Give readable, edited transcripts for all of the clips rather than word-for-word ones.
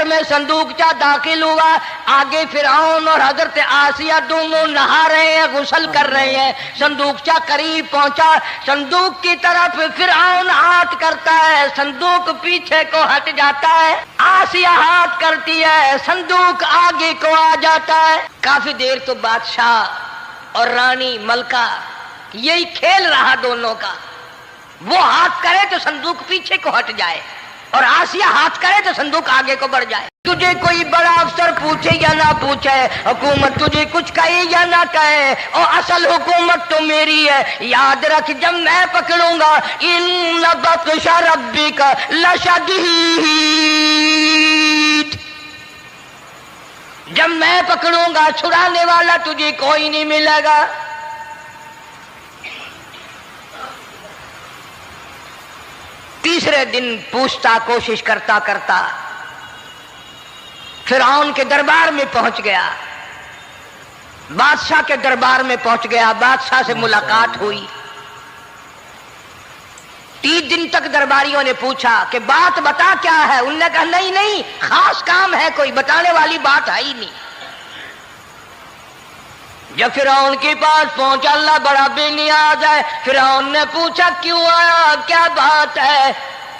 میں صندوقچہ داخل ہوا، آگے فرعون اور حضرت آسیہ دونوں نہا رہے ہیں، غسل کر رہے ہیں۔ صندوقچہ قریب پہنچا، صندوق کی طرف فرعون ہاتھ کرتا ہے، صندوق پیچھے کو ہٹ جاتا ہے، آسیہ ہاتھ کرتی ہے، صندوق آگے کو آ جاتا ہے۔ کافی دیر تو بادشاہ اور رانی ملکہ یہی کھیل رہا دونوں کا، وہ ہاتھ کرے تو صندوق پیچھے کو ہٹ جائے اور آسیہ ہاتھ کرے تو صندوق آگے کو بڑھ جائے۔ تجھے کوئی بڑا افسر پوچھے یا نہ پوچھے، حکومت تجھے کچھ کہے یا نہ کہے، اور اصل حکومت تو میری ہے۔ یاد رکھ جب میں پکڑوں گا، ان بطش ربک لشدید، جب میں پکڑوں گا چھڑانے والا تجھے کوئی نہیں ملے گا۔ تیسرے دن پوچھتا، کوشش کرتا کرتا فرعون کے دربار میں پہنچ گیا، بادشاہ کے دربار میں پہنچ گیا، بادشاہ سے ملاقات ہوئی۔ 30 دن تک درباریوں نے پوچھا کہ بات بتا کیا ہے، انہوں نے کہا نہیں نہیں خاص کام ہے، کوئی بتانے والی بات ہے ہی نہیں۔ جب فرعون کے پاس پہنچا، اللہ بڑا بے نیاز ہے، فرعون نے پوچھا کیوں آیا، کیا بات ہے،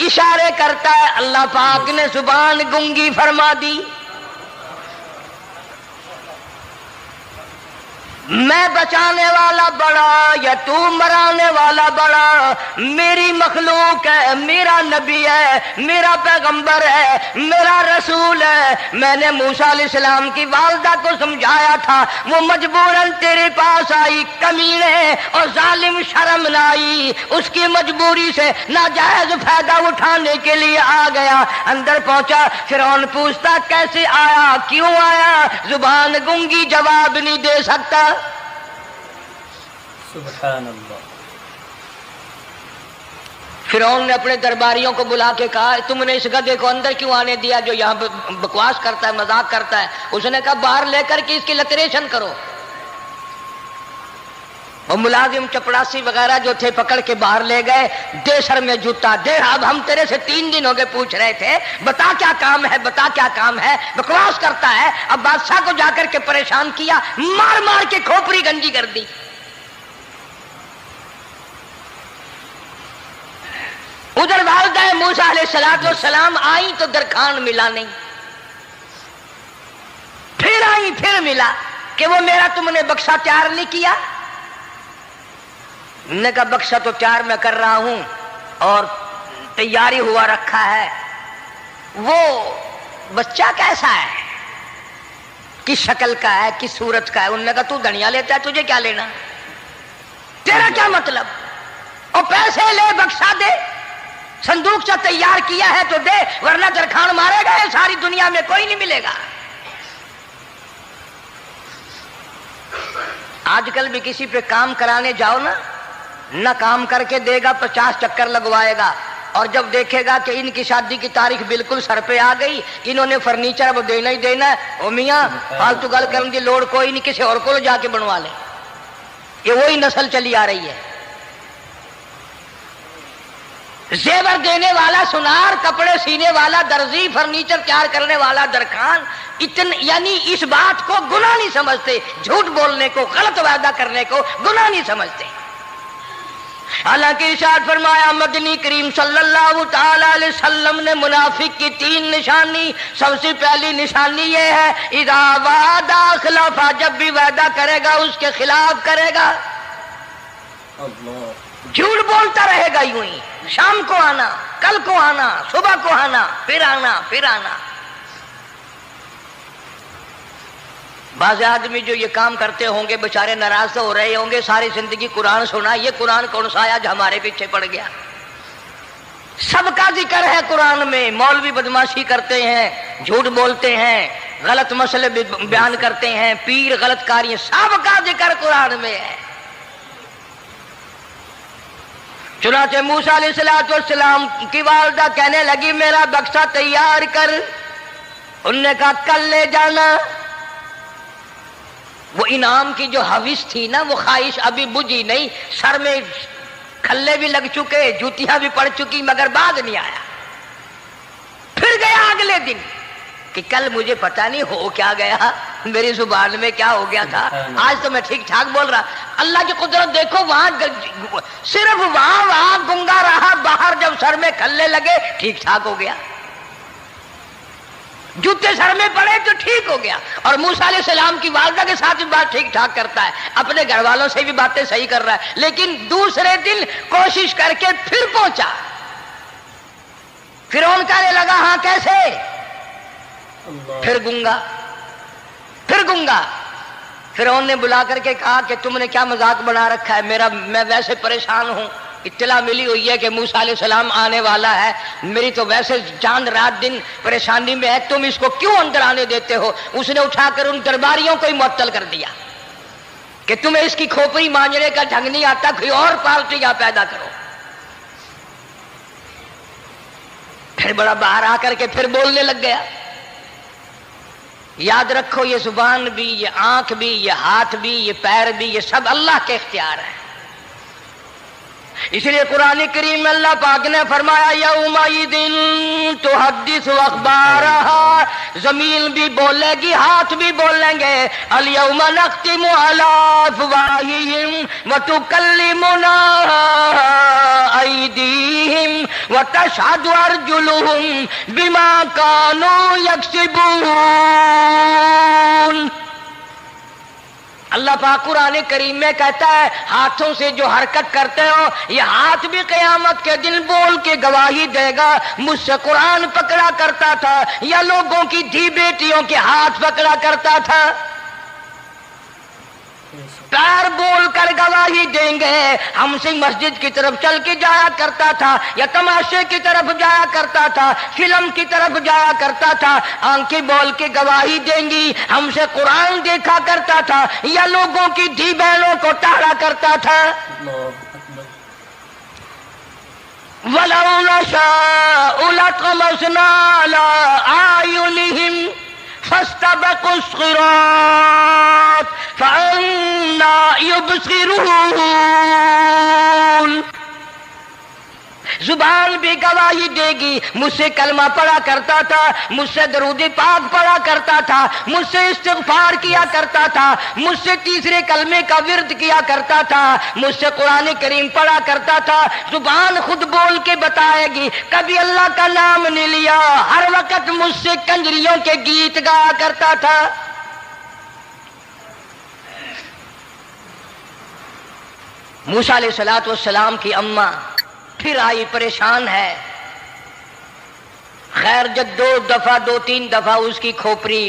اشارے کرتا ہے، اللہ پاک نے زبان گنگی فرما دی۔ میں بچانے والا بڑا یا تو مرانے والا بڑا، میری مخلوق ہے، میرا نبی ہے، میرا پیغمبر ہے، میرا رسول ہے۔ میں نے موسیٰ علیہ السلام کی والدہ کو سمجھایا تھا، وہ مجبوراً تیرے پاس آئی، کمینے اور ظالم شرم نہ آئی، اس کی مجبوری سے ناجائز فائدہ اٹھانے کے لیے آ گیا۔ اندر پہنچا، فرعون پوچھتا کیسے آیا، کیوں آیا، زبان گنگی جواب نہیں دے سکتا۔ سبحان اللہ۔ فرعون نے اپنے درباریوں کو بلا کے کہا تم نے اس گدھے کو اندر کیوں آنے دیا جو یہاں بکواس کرتا ہے، مذاق کرتا ہے؟ اس نے کہا باہر لے کر کے اس کی لتریشن کرو۔ اور ملازم چپڑاسی وغیرہ جو تھے پکڑ کے باہر لے گئے، دے سر میں جوتا دے، اب ہم تیرے سے 3 دن ہو گئے پوچھ رہے تھے بتا کیا کام ہے، بتا کیا کام ہے، بکواس کرتا ہے۔ اب بادشاہ کو جا کر کے پریشان کیا، مار مار کے کھوپڑی گنجی کر دی۔ ادھر والدہ موسیٰ علیہ السلام آئی تو درخان ملا نہیں، پھر آئی پھر ملا کہ وہ میرا تم نے بکسا تیار نہیں کیا۔ نے کہا بکسا تو تیار میں کر رہا ہوں اور تیاری ہوا رکھا ہے، وہ بچہ کیسا ہے، کس شکل کا ہے، کس صورت کا ہے؟ انہوں نے کہا تو دنیا لیتا ہے، تجھے کیا لینا، تیرا کیا مطلب، اور پیسے لے بکسا دے، صندوق سے تیار کیا ہے تو دے، ورنہ درخان مارے گا، ساری دنیا میں کوئی نہیں ملے گا۔ آج کل بھی کسی پہ کام کرانے جاؤ نا، نہ کام کر کے دے گا، 50 چکر لگوائے گا، اور جب دیکھے گا کہ ان کی شادی کی تاریخ بالکل سر پہ آ گئی، انہوں نے فرنیچر اب دینا ہی دینا ہے، او میاں فالتو گل کرنے کی لوڑ کوئی نہیں، کسی اور کو جا کے بنوا لیں۔ یہ وہی نسل چلی آ رہی ہے، زیور دینے والا سنار، کپڑے سینے والا درزی، فرنیچر تیار کرنے والا درخان، یعنی اس بات کو گناہ نہیں سمجھتے، جھوٹ بولنے کو، غلط وعدہ کرنے کو گناہ نہیں سمجھتے۔ حالانکہ ارشاد فرمایا مدنی کریم صلی اللہ تعالی علیہ وسلم نے منافق کی 3 نشانی، سب سے پہلی نشانی یہ ہے اذا وعد اخلف، جب بھی وعدہ کرے گا اس کے خلاف کرے گا، جھوٹ بولتا رہے گا، یوں ہی شام کو آنا، کل کو آنا، صبح کو آنا، پھر آنا پھر آنا۔ بعض آدمی جو یہ کام کرتے ہوں گے بیچارے ناراض ہو رہے ہوں گے، ساری زندگی قرآن سنا، یہ قرآن کون سا آیا جو ہمارے پیچھے پڑ گیا؟ سب کا ذکر ہے قرآن میں، مولوی بدماشی کرتے ہیں، جھوٹ بولتے ہیں، غلط مسئلے بیان کرتے ہیں، پیر غلط کاری، سب کا ذکر قرآن میں ہے۔ چنانچہ موسیٰ علیہ السلام کی والدہ کہنے لگی میرا بکسا تیار کر، انہوں نے کہا کل لے جانا۔ وہ انعام کی جو حوث تھی نا، وہ خواہش ابھی بجھی نہیں، سر میں کھلے بھی لگ چکے، جوتیاں بھی پڑ چکی، مگر بعد نہیں آیا۔ پھر گیا اگلے دن، کہ کل مجھے پتہ نہیں ہو کیا گیا، میری زبان میں کیا ہو گیا تھا، آج تو میں ٹھیک ٹھاک بول رہا۔ اللہ کی قدرت دیکھو، وہاں صرف وہاں گنگا رہا، باہر جب سر میں کھلنے لگے ٹھیک ٹھاک ہو گیا، جوتے سر میں پڑے تو ٹھیک ہو گیا۔ اور موسیٰ علیہ السلام کی والدہ کے ساتھ بھی بات ٹھیک ٹھاک کرتا ہے، اپنے گھر والوں سے بھی باتیں صحیح کر رہا ہے، لیکن دوسرے دن کوشش کر کے پھر پہنچا۔ فرعون کہنے لگا ہاں کیسے؟ پھر گنگا، پھر گنگا۔ فرعون نے بلا کر کے کہا کہ تم نے کیا مذاق بنا رکھا ہے، میں ویسے پریشان ہوں، اطلاع ملی ہوئی ہے کہ موسیٰ علیہ السلام آنے والا ہے، میری تو ویسے چاند رات دن پریشانی میں ہے، تم اس کو کیوں اندر آنے دیتے ہو؟ اس نے اٹھا کر ان درباریوں کو ہی معطل کر دیا کہ تمہیں اس کی کھوپڑی مانجنے کا ڈھنگ نہیں آتا، کوئی اور پارٹی یا پیدا کرو۔ پھر بڑا باہر آ کر کے پھر بولنے لگ گیا۔ یاد رکھو یہ زبان بھی، یہ آنکھ بھی، یہ ہاتھ بھی، یہ پیر بھی، یہ سب اللہ کے اختیار ہے۔ اس لیے قرآن کریم میں اللہ پاک نے فرمایا یومئذ تحدث اخبارہا، زمین بھی بولے گی، ہاتھ بھی بولیں گے، الیوم نختم علی افواہہم وتکلمنا ایدیہم وتشہد ارجلہم بما کانوا یکسبون۔ اللہ پاک قرآن کریم میں کہتا ہے ہاتھوں سے جو حرکت کرتے ہو، یہ ہاتھ بھی قیامت کے دن بول کے گواہی دے گا، مجھ سے قرآن پکڑا کرتا تھا یا لوگوں کی دھی بیٹیوں کے ہاتھ پکڑا کرتا تھا۔ پیر بول کر گواہی دیں گے، ہم سے مسجد کی طرف چل کے جایا کرتا تھا یا تماشے کی طرف جایا کرتا تھا، فلم کی طرف جایا کرتا تھا، آنکھیں بول کے گواہی دیں گی، ہم سے قرآن دیکھا کرتا تھا یا لوگوں کی دھی بہنوں کو ٹاڑا کرتا تھا۔ وَلَوْ نَشَاءُ لَطَمَسْنَا عَلَىٰ أَعْيُنِهِمْ فَاسْتَبَقُوا الصِّرَاطَ فَأَنَّىٰ يُبْصِرُونَ۔ زبان بھی گواہی دے گی، مجھ سے کلمہ پڑھا کرتا تھا، مجھ سے درود پاک پڑھا کرتا تھا، مجھ سے استغفار کیا کرتا تھا، مجھ سے تیسرے کلمے کا ورد کیا کرتا تھا، مجھ سے قرآن کریم پڑھا کرتا تھا۔ زبان خود بول کے بتائے گی، کبھی اللہ کا نام نہیں لیا، ہر وقت مجھ سے کنجریوں کے گیت گایا کرتا تھا۔ موسیٰ علیہ السلام کی اماں پھر آئی، پریشان ہے، خیر جب دو تین دفعہ اس کی کھوپڑی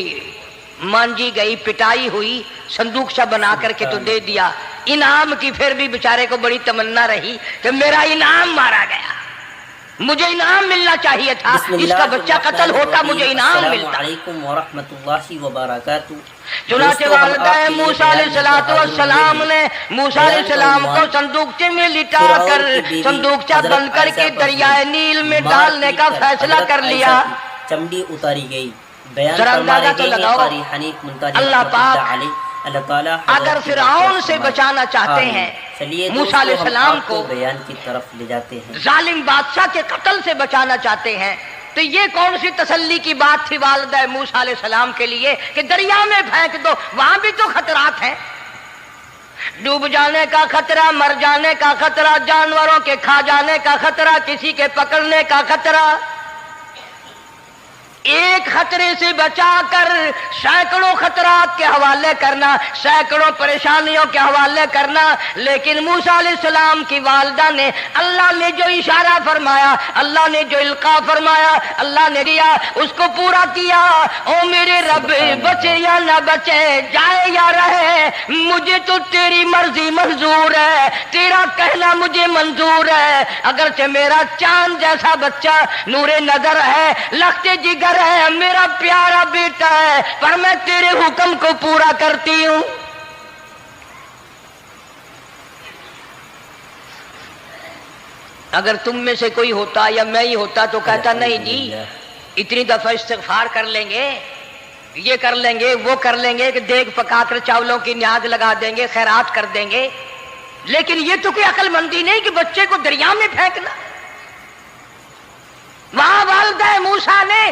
مانجی گئی، پٹائی ہوئی، صندوق سا بنا کر کے تو دے دیا۔ انعام کی پھر بھی بیچارے کو بڑی تمنا رہی کہ میرا انعام مارا گیا، مجھے انعام ملنا چاہیے تھا، اس کا بچہ قتل ہوتا مجھے انعام ملتا۔ علیکم ورحمۃ اللہ وبرکاتہ۔ چنانچہ والدہ موسیٰ علیہ السلام نے موسیٰ علیہ السلام کو صندوقچے میں لٹا کر صندوقچہ بند کر کے دریائے نیل میں ڈالنے کا فیصلہ کر لیا۔ چمڑی اتاری گئی، بیان ذرا اندازہ تو لگاؤ، اللہ پاک اگر فرعون سے بچانا چاہتے ہیں موسیٰ علیہ السلام کو، بیان کی طرف لے جاتے ہیں، ظالم بادشاہ کے قتل سے بچانا چاہتے ہیں، تو یہ کون سی تسلی کی بات تھی والدہ موسیٰ علیہ السلام کے لیے کہ دریا میں پھینک دو، وہاں بھی تو خطرات ہیں، ڈوب جانے کا خطرہ، مر جانے کا خطرہ، جانوروں کے کھا جانے کا خطرہ، کسی کے پکڑنے کا خطرہ۔ ایک خطرے سے بچا کر سینکڑوں خطرات کے حوالے کرنا، سینکڑوں پریشانیوں کے حوالے کرنا، لیکن موسیٰ علیہ السلام کی والدہ نے اللہ نے جو اشارہ فرمایا، اللہ نے جو القاء فرمایا، اللہ نے دیا، اس کو پورا کیا۔ او میرے رب، بچے یا نہ بچے، جائے یا رہے، مجھے تو تیری مرضی منظور ہے، تیرا کہنا مجھے منظور ہے۔ اگرچہ میرا چاند جیسا بچہ نور نظر ہے، لخت جگر ہے، میرا پیارا بیٹا ہے، پر میں تیرے حکم کو پورا کرتی ہوں۔ اگر تم میں سے کوئی ہوتا یا میں ہی ہوتا تو کہتا نہیں جی اتنی دفعہ استغفار کر لیں گے، یہ کر لیں گے، وہ کر لیں گے، کہ دیگ پکا کر چاولوں کی نیاز لگا دیں گے، خیرات کر دیں گے، لیکن یہ تو کوئی عقل مندی نہیں کہ بچے کو دریا میں پھینکنا۔ وہاں والدہ موسیٰ نے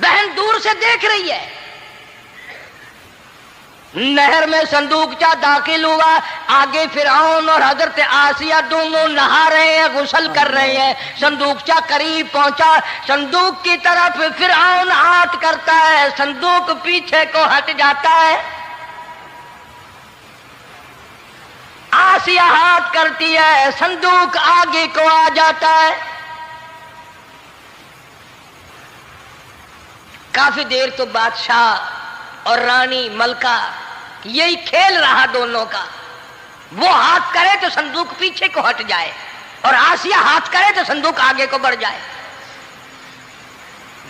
بہن دور سے دیکھ رہی ہے، نہر میں صندوقچہ داخل ہوا، آگے فرعون اور حضرت آسیہ دونوں نہا رہے ہیں، غسل کر رہے ہیں۔ صندوقچہ قریب پہنچا، صندوق کی طرف فرعون ہاتھ کرتا ہے، صندوق پیچھے کو ہٹ جاتا ہے، آسیہ ہاتھ کرتی ہے، صندوق آگے کو آ جاتا ہے۔ کافی دیر تو بادشاہ اور رانی ملکہ یہی کھیل رہا دونوں کا، وہ ہاتھ کرے تو صندوق پیچھے کو ہٹ جائے اور آسیہ ہاتھ کرے تو صندوق آگے کو بڑھ جائے۔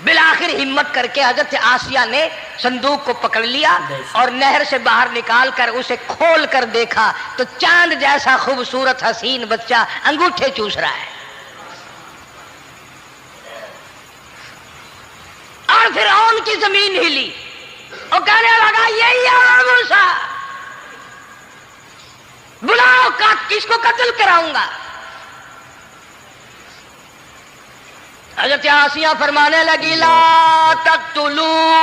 بالآخر ہمت کر کے حضرت آسیہ نے صندوق کو پکڑ لیا اور نہر سے باہر نکال کر اسے کھول کر دیکھا تو چاند جیسا خوبصورت حسین بچہ انگوٹھے چوس رہا ہے۔ اور فرعون کی زمین ہلی اور کہنے لگا یہی ہے موسیٰ، بلاؤ کس کو قتل کراؤں گا۔ حضرت آسیہ فرمانے لگی لا تقتلوا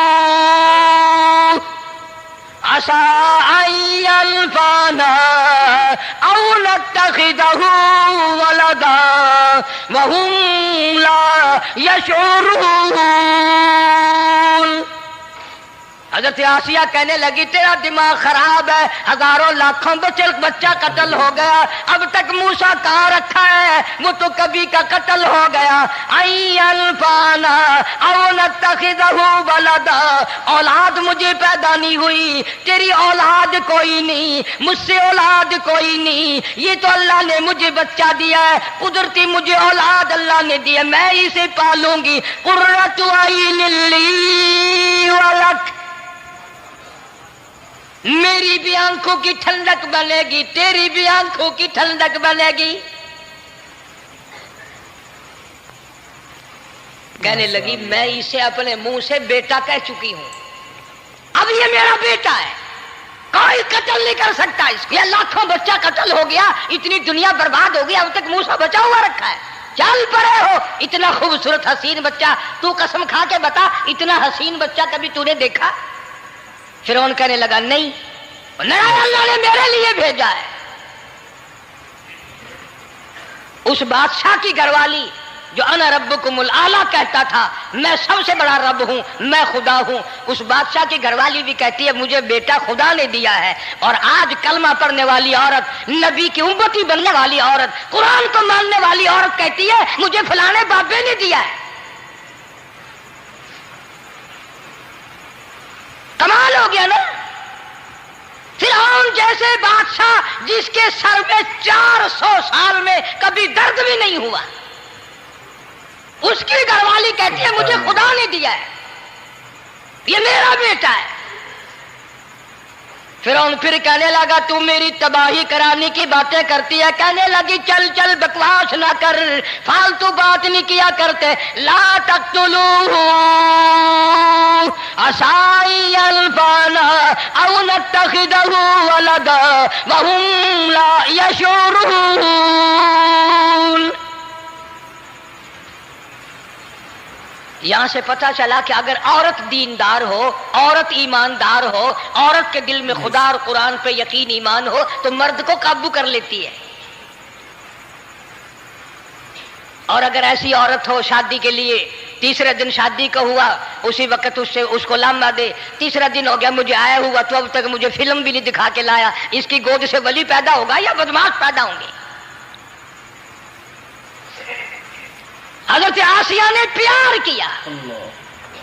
عسى أن ينفعنا أو نتخذه ولدا وهم لا يشعرون۔ حضرت آسیہ کہنے لگی تیرا دماغ خراب ہے، ہزاروں لاکھوں بچہ قتل ہو گیا، اب تک موسیٰ کہاں رکھا ہے، وہ تو کبھی کا قتل ہو گیا۔ انفانا او نتخذہ ولدا، اولاد مجھے پیدا نہیں ہوئی، تیری اولاد کوئی نہیں، مجھ سے اولاد کوئی نہیں، یہ تو اللہ نے مجھے بچہ دیا ہے، قدرتی مجھے اولاد اللہ نے دیا، میں اسے پالوں گی۔ قرۃ عین لی ولک، میری بھی آنکھوں کی ٹھنڈک بنے گی، تیری بھی آنکھوں کی ٹھنڈک بنے گی۔ کہنے لگی میں اسے اپنے منہ سے بیٹا کہہ چکی ہوں، اب یہ میرا بیٹا ہے، کوئی قتل نہیں کر سکتا اس کو۔ یہ لاکھوں بچہ قتل ہو گیا، اتنی دنیا برباد ہو گئی، اب تک موسیٰ بچا ہوا رکھا ہے، چل پڑے ہو، اتنا خوبصورت حسین بچہ، تو قسم کھا کے بتا اتنا حسین بچہ کبھی تو نے دیکھا؟ فرعون کہنے لگا نہیں، اللہ نے میرے لیے بھیجا ہے۔ اس بادشاہ کی گھر والی جو انا ربکم الاعلی کہتا تھا، میں سب سے بڑا رب ہوں، میں خدا ہوں، اس بادشاہ کی گھر والی بھی کہتی ہے مجھے بیٹا خدا نے دیا ہے۔ اور آج کلمہ پڑھنے والی عورت، نبی کی امتی بننے والی عورت، قرآن کو ماننے والی عورت کہتی ہے مجھے فلانے بابے نے دیا ہے۔ کمال ہو گیا نا۔ فرعون جیسے بادشاہ جس کے سر میں 400 سال میں کبھی درد بھی نہیں ہوا، اس کی گھر والی کہتی ہے مجھے خدا نے دیا ہے، یہ میرا بیٹا ہے۔ فرعون پھر کہنے لگا تو میری تباہی کرانے کی باتیں کرتی ہے، کہنے لگی چل چل بکواس نہ کر، فالتو بات نہیں کیا کرتے۔ لا تقتلوه عسى أن ينفعنا أو نتخذه ولدا وهم لا يشعرون۔ یہاں سے پتہ چلا کہ اگر عورت دیندار ہو، عورت ایماندار ہو، عورت کے دل میں خدا اور قرآن پہ یقین ایمان ہو تو مرد کو قابو کر لیتی ہے۔ اور اگر ایسی عورت ہو شادی کے لیے، تیسرے دن شادی کا ہوا، اسی وقت اس کو لامہ دے، تیسرا دن ہو گیا مجھے آیا ہوا تو اب تک مجھے فلم بھی نہیں دکھا کے لایا، اس کی گود سے ولی پیدا ہوگا یا بدماش پیدا ہوں گے؟ حضرت آسیہ نے پیار کیا،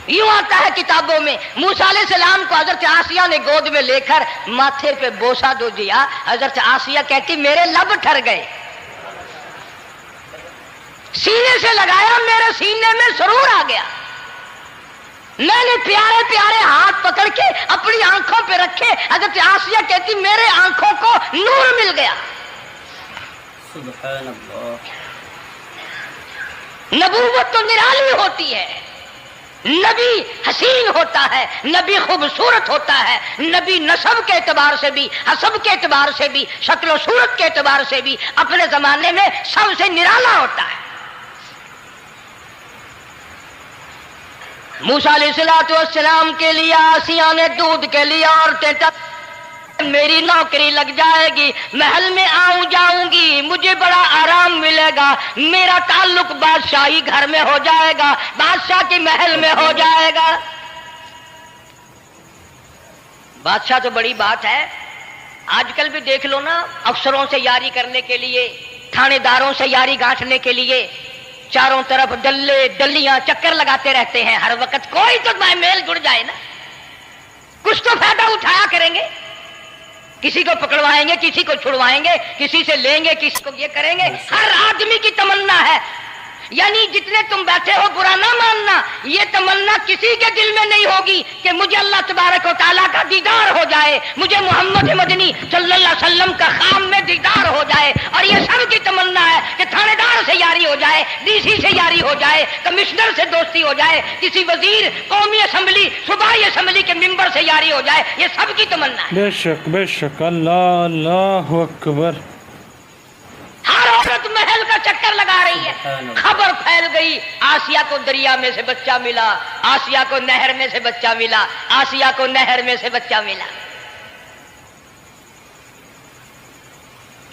یوں آتا ہے کتابوں میں موسیٰ علیہ السلام کو حضرت آسیہ نے گود میں لے کر ماتھے پہ بوسہ دو دیا، حضرت آسیہ کہتی میرے لب ٹھر گئے، سینے سے لگایا میرے سینے میں سرور آ گیا، میں نے پیارے پیارے ہاتھ پکڑ کے اپنی آنکھوں پہ رکھے، حضرت آسیہ کہتی میرے آنکھوں کو نور مل گیا۔ سبحان اللہ۔ نبوت تو نرالی ہوتی ہے، نبی حسین ہوتا ہے، نبی خوبصورت ہوتا ہے، نبی نسب کے اعتبار سے بھی، حسب کے اعتبار سے بھی، شکل و صورت کے اعتبار سے بھی اپنے زمانے میں سب سے نرالا ہوتا ہے۔ موسیٰ علیہ السلام کے لیے آسیہ نے دودھ کے لیے عورتیں میری نوکری لگ جائے گی، محل میں آؤں جاؤں گی، مجھے بڑا آرام ملے گا، میرا تعلق بادشاہی گھر میں ہو جائے گا، بادشاہ کے محل میں ہو جائے گا۔ بادشاہ تو بڑی بات ہے، آج کل بھی دیکھ لو نا، افسروں سے یاری کرنے کے لیے، تھانے داروں سے یاری گانٹھنے کے لیے چاروں طرف ڈلے ڈلیاں چکر لگاتے رہتے ہیں ہر وقت، کوئی تو میل جڑ جائے نا، کچھ تو فائدہ اٹھایا کریں گے، کسی کو پکڑوائیں گے، کسی کو چھڑوائیں گے، کسی سے لیں گے، کسی کو یہ کریں گے، ہر آدمی کی تمنا ہے۔ یعنی جتنے تم بیٹھے ہو برا نہ ماننا، یہ تمنا کسی کے دل میں نہیں ہوگی کہ مجھے اللہ تبارک و تعالیٰ کا دیدار ہو جائے، مجھے محمد مدنی صلی اللہ علیہ وسلم کا خام میں دیدار ہو جائے، اور یہ سب کی تمنا ہے کہ تھانے دار سے یاری ہو جائے، ڈی سی سے یاری ہو جائے، کمشنر سے دوستی ہو جائے، کسی وزیر، قومی اسمبلی، صوبائی اسمبلی کے ممبر سے یاری ہو جائے، یہ سب کی تمنا ہے۔ بے شک بے شک، اللہ اللہ اکبر۔ ہر عورت محل کا چکر لگا رہی ہے، خبر پھیل گئی، آسیہ کو دریا میں سے بچہ ملا، آسیہ کو نہر میں سے بچہ ملا، آسیہ کو نہر میں سے بچہ ملا۔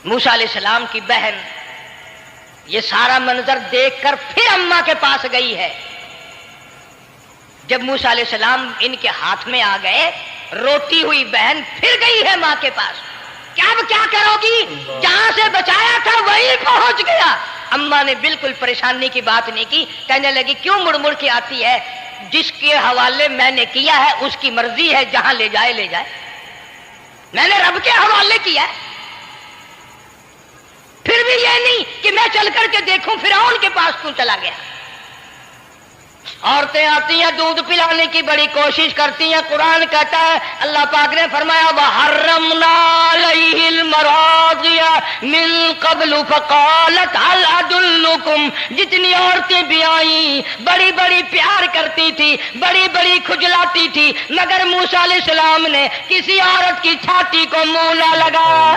موسیٰ علیہ السلام کی بہن یہ سارا منظر دیکھ کر پھر اماں کے پاس گئی ہے۔ جب موسیٰ علیہ السلام ان کے ہاتھ میں آ گئے، روتی ہوئی بہن پھر گئی ہے ماں کے پاس، کیا کرو گی؟ جہاں سے بچایا تھا وہی پہنچ گیا۔ اماں نے بالکل پریشانی کی بات نہیں کی، کہنے لگی کیوں مڑ مڑ کے آتی ہے؟ جس کے حوالے میں نے کیا ہے اس کی مرضی ہے، جہاں لے جائے لے جائے، میں نے رب کے حوالے کیا ہے۔ پھر بھی یہ نہیں کہ میں چل کر کے دیکھوں فرعون کے پاس کیوں چلا گیا۔ عورتیں آتی ہیں دودھ پلانے کی بڑی کوشش کرتی ہیں، قرآن کہتا ہے، اللہ پاک نے فرمایا وَحَرَّمْنَا عَلَيْهِ الْمَرَاضِعَ مِن قَبْلُ فَقَالَتْ هَلْ أَدُلُّكُمْ۔ جتنی عورتیں بھی آئیں بڑی بڑی پیار کرتی تھی، بڑی بڑی کھجلاتی تھی، مگر موسیٰ علیہ السلام نے کسی عورت کی چھاتی کو منہ نہ لگایا۔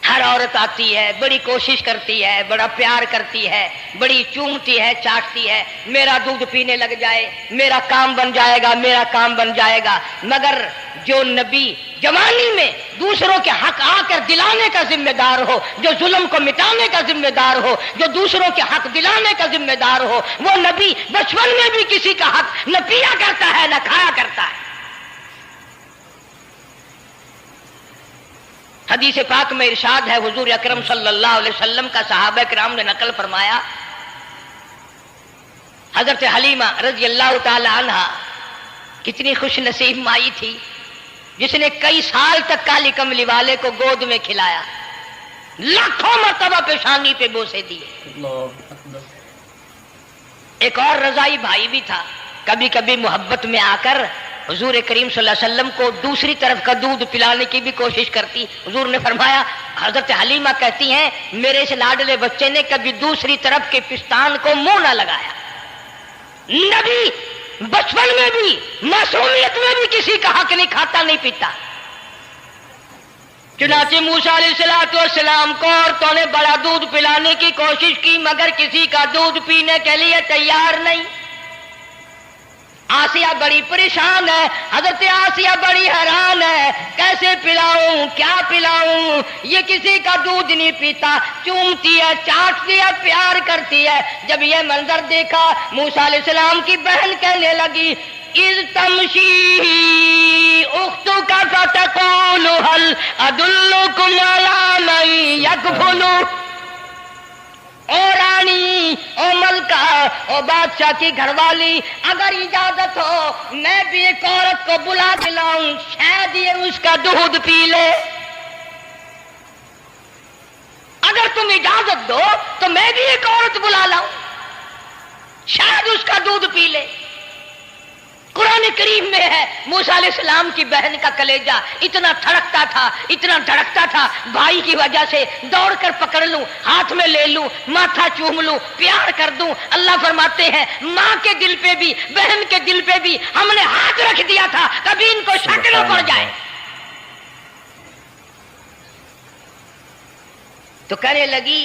ہر عورت آتی ہے، بڑی کوشش کرتی ہے، بڑا پیار کرتی ہے، بڑی چومتی ہے، چاٹتی ہے، میرا دودھ پینے لگ جائے، میرا کام بن جائے گا، میرا کام بن جائے گا۔ مگر جو نبی جوانی میں دوسروں کے حق آ کر دلانے کا ذمہ دار ہو، جو ظلم کو مٹانے کا ذمہ دار ہو، جو دوسروں کے حق دلانے کا ذمہ دار ہو، وہ نبی بچپن میں بھی کسی کا حق نہ پیا کرتا ہے نہ کھایا کرتا ہے۔ حدیث پاک میں ارشاد ہے، حضور اکرم صلی اللہ علیہ وسلم کا صحابہ کرام نے نقل فرمایا، حضرت حلیمہ رضی اللہ تعالی عنہا کتنی خوش نصیب مائی تھی جس نے کئی سال تک کالی کملی والے کو گود میں کھلایا، لاکھوں مرتبہ پیشانی پہ بوسے دیے۔ ایک اور رضائی بھائی بھی تھا، کبھی کبھی محبت میں آ کر حضور کریم صلی اللہ علیہ وسلم کو دوسری طرف کا دودھ پلانے کی بھی کوشش کرتی۔ حضور نے فرمایا، حضرت حلیمہ کہتی ہیں میرے اس لاڈلے بچے نے کبھی دوسری طرف کے پستان کو منہ نہ لگایا۔ نبی بچپن میں بھی معصومیت میں بھی کسی کا حق نہیں کھاتا نہیں پیتا۔ چنانچہ موسیٰ علیہ السلام کو عورتوں نے بڑا دودھ پلانے کی کوشش کی، مگر کسی کا دودھ پینے کے لیے تیار نہیں۔ آسیہ بڑی پریشان ہے، حضرت آسیہ بڑی حیران ہے، کیسے پلاؤں، کیا پلاؤں؟ یہ کسی کا دودھ نہیں پیتا، چومتی ہے، چاٹتی ہے، پیار کرتی ہے۔ جب یہ منظر دیکھا، موسیٰ علیہ السلام کی بہن کہنے لگی اِذْ تَمْشِي أُخْتُكَ فَتَقُولُ هَلْ أَدُلُّكُمْ عَلَىٰ مَن يَكْفُلُهُ۔ او رانی، او ملکہ، او بادشاہ کی گھر والی، اگر اجازت ہو میں بھی ایک عورت کو بلا دلاؤں، شاید یہ اس کا دودھ پی لے۔ اگر تم اجازت دو تو میں بھی ایک عورت بلا لاؤں، شاید اس کا دودھ پی لے۔ قرآن کریم میں ہے، موسیٰ علیہ السلام کی بہن کا کلیجہ اتنا دھڑکتا تھا، اتنا دھڑکتا تھا، بھائی کی وجہ سے دوڑ کر پکڑ لوں، ہاتھ میں لے لوں، ماتھا چوم لوں، پیار کر دوں۔ اللہ فرماتے ہیں ماں کے دل پہ بھی، بہن کے دل پہ بھی ہم نے ہاتھ رکھ دیا تھا، کبھی ان کو شک نہ پڑ جائے۔ تو کہنے لگی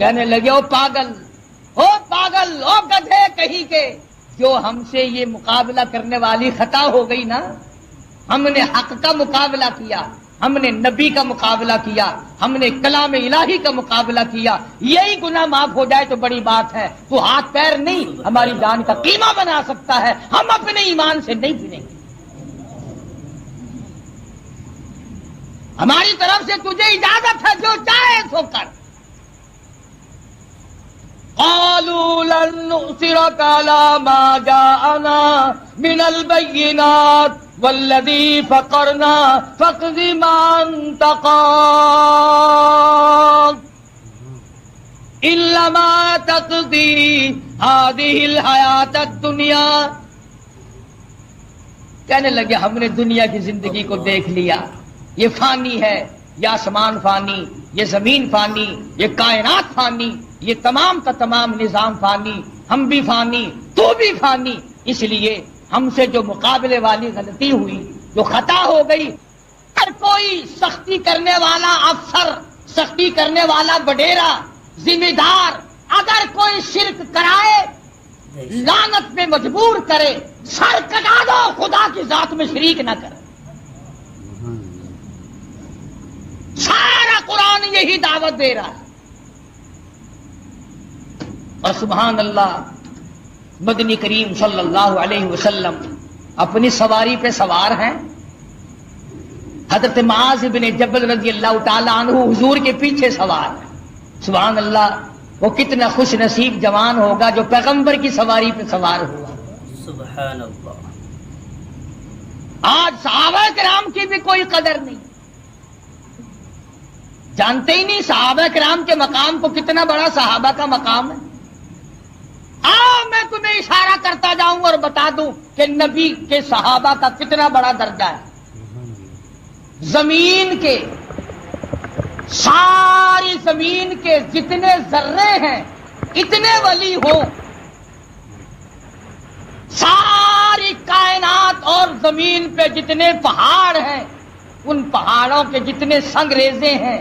کہنے لگے او پاگل، او پاگل، او گدھے کہیں کے، جو ہم سے یہ مقابلہ کرنے والی خطا ہو گئی نا، ہم نے حق کا مقابلہ کیا، ہم نے نبی کا مقابلہ کیا، ہم نے کلام الہی کا مقابلہ کیا، یہی گناہ معاف ہو جائے تو بڑی بات ہے، تو ہاتھ پیر نہیں ہماری جان کا قیمہ بنا سکتا ہے، ہم اپنے ایمان سے نہیں بنیں گے، ہماری طرف سے تجھے اجازت ہے، جو چاہے سو کر۔ قالوا لن نؤثرك على ما جاءنا من البينات والذي فقرنا فاقض ما انت قاض إلا ما تقضي هذه الحياة الدنيا۔ کہنے لگے ہم نے دنیا کی زندگی کو دیکھ لیا، یہ فانی ہے، یہ آسمان فانی، یہ زمین فانی، یہ کائنات فانی، یہ تمام کا تمام نظام فانی، ہم بھی فانی، تو بھی فانی، اس لیے ہم سے جو مقابلے والی غلطی ہوئی، جو خطا ہو گئی، اگر کوئی سختی کرنے والا افسر، سختی کرنے والا وڈیرا، ذمہ دار اگر کوئی شرک کرائے، لعنت میں مجبور کرے، سر کٹا دو، خدا کی ذات میں شریک نہ کرے۔ سارا قرآن یہی دعوت دے رہا ہے، اور سبحان اللہ، مدنی کریم صلی اللہ علیہ وسلم اپنی سواری پہ سوار ہیں، حضرت معاذ بن جبل رضی اللہ تعالی عنہ حضور کے پیچھے سوار ہیں۔ سبحان اللہ، وہ کتنا خوش نصیب جوان ہوگا جو پیغمبر کی سواری پہ سوار ہوا۔ سبحان اللہ۔ آج صحابہ کرام کی بھی کوئی قدر نہیں، جانتے ہی نہیں صحابہ کرام کے مقام کو، کتنا بڑا صحابہ کا مقام ہے۔ آؤ میں تمہیں اشارہ کرتا جاؤں اور بتا دوں کہ نبی کے صحابہ کا کتنا بڑا درجہ ہے۔ زمین کے، ساری زمین کے جتنے ذرے ہیں، اتنے ولی ہوں، ساری کائنات اور زمین پہ جتنے پہاڑ ہیں، ان پہاڑوں کے جتنے سنگریزے ہیں،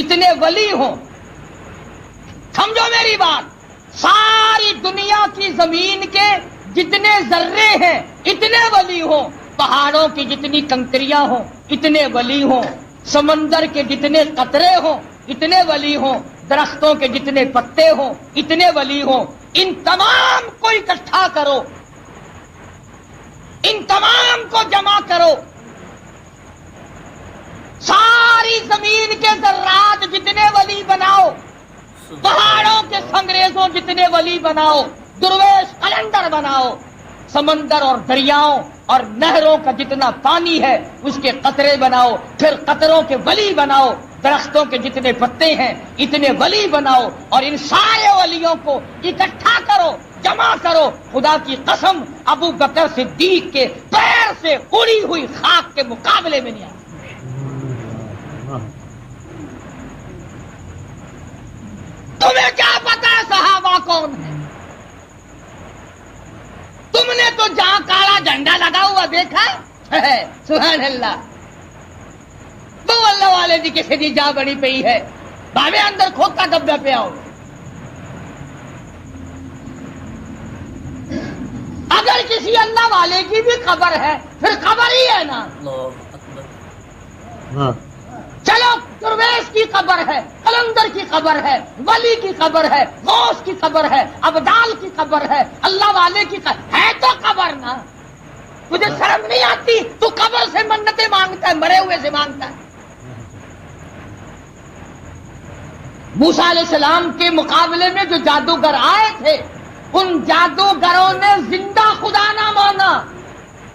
اتنے ولی ہوں۔ سمجھو میری بات، ساری دنیا کی زمین کے جتنے ذرے ہیں اتنے ولی ہوں، پہاڑوں کی جتنی کنکریاں ہوں اتنے ولی ہوں، سمندر کے جتنے قطرے ہوں اتنے ولی ہوں، درختوں کے جتنے پتے ہوں اتنے ولی ہوں۔ ان تمام کو اکٹھا کرو، ان تمام کو جمع کرو، ساری زمین کے ذرات جتنے ولی بناؤ، پہاڑوں کے سنگریزوں جتنے ولی بناؤ، درویش قلندر بناؤ، سمندر اور دریاؤں اور نہروں کا جتنا پانی ہے اس کے قطرے بناؤ، پھر قطروں کے ولی بناؤ، درختوں کے جتنے پتے ہیں اتنے ولی بناؤ، اور ان سارے ولیوں کو اکٹھا کرو، جمع کرو۔ خدا کی قسم، ابو بکر صدیق کے پیر سے اڑی ہوئی خاک کے مقابلے میں نہیں آتا۔ تمہیں کیا پتا ہے صحابہ کون ہے؟ تم نے تو جہاں کالا جھنڈا لگا ہوا دیکھا ہے، سبحان اللہ، تو اللہ والے دی کسی دی جا بڑی پئی ہے، بھاوے اندر کھوتا ڈبہ پہ آؤ۔ اگر کسی اللہ والے کی بھی خبر ہے پھر خبر ہی ہے نا۔ اللہ اکبر۔ چلو درویش کی خبر ہے، قلندر کی خبر ہے، ولی کی خبر ہے، غوث کی خبر ہے، ابدال کی خبر ہے، اللہ والے کی خبر ہے، تو خبر نا۔ تجھے شرم نہیں آتی؟ تو قبر سے منتیں مانگتا ہے، مرے ہوئے سے مانگتا ہے۔ موسیٰ علیہ السلام کے مقابلے میں جو جادوگر آئے تھے، ان جادوگروں نے زندہ خدا نہ مانا،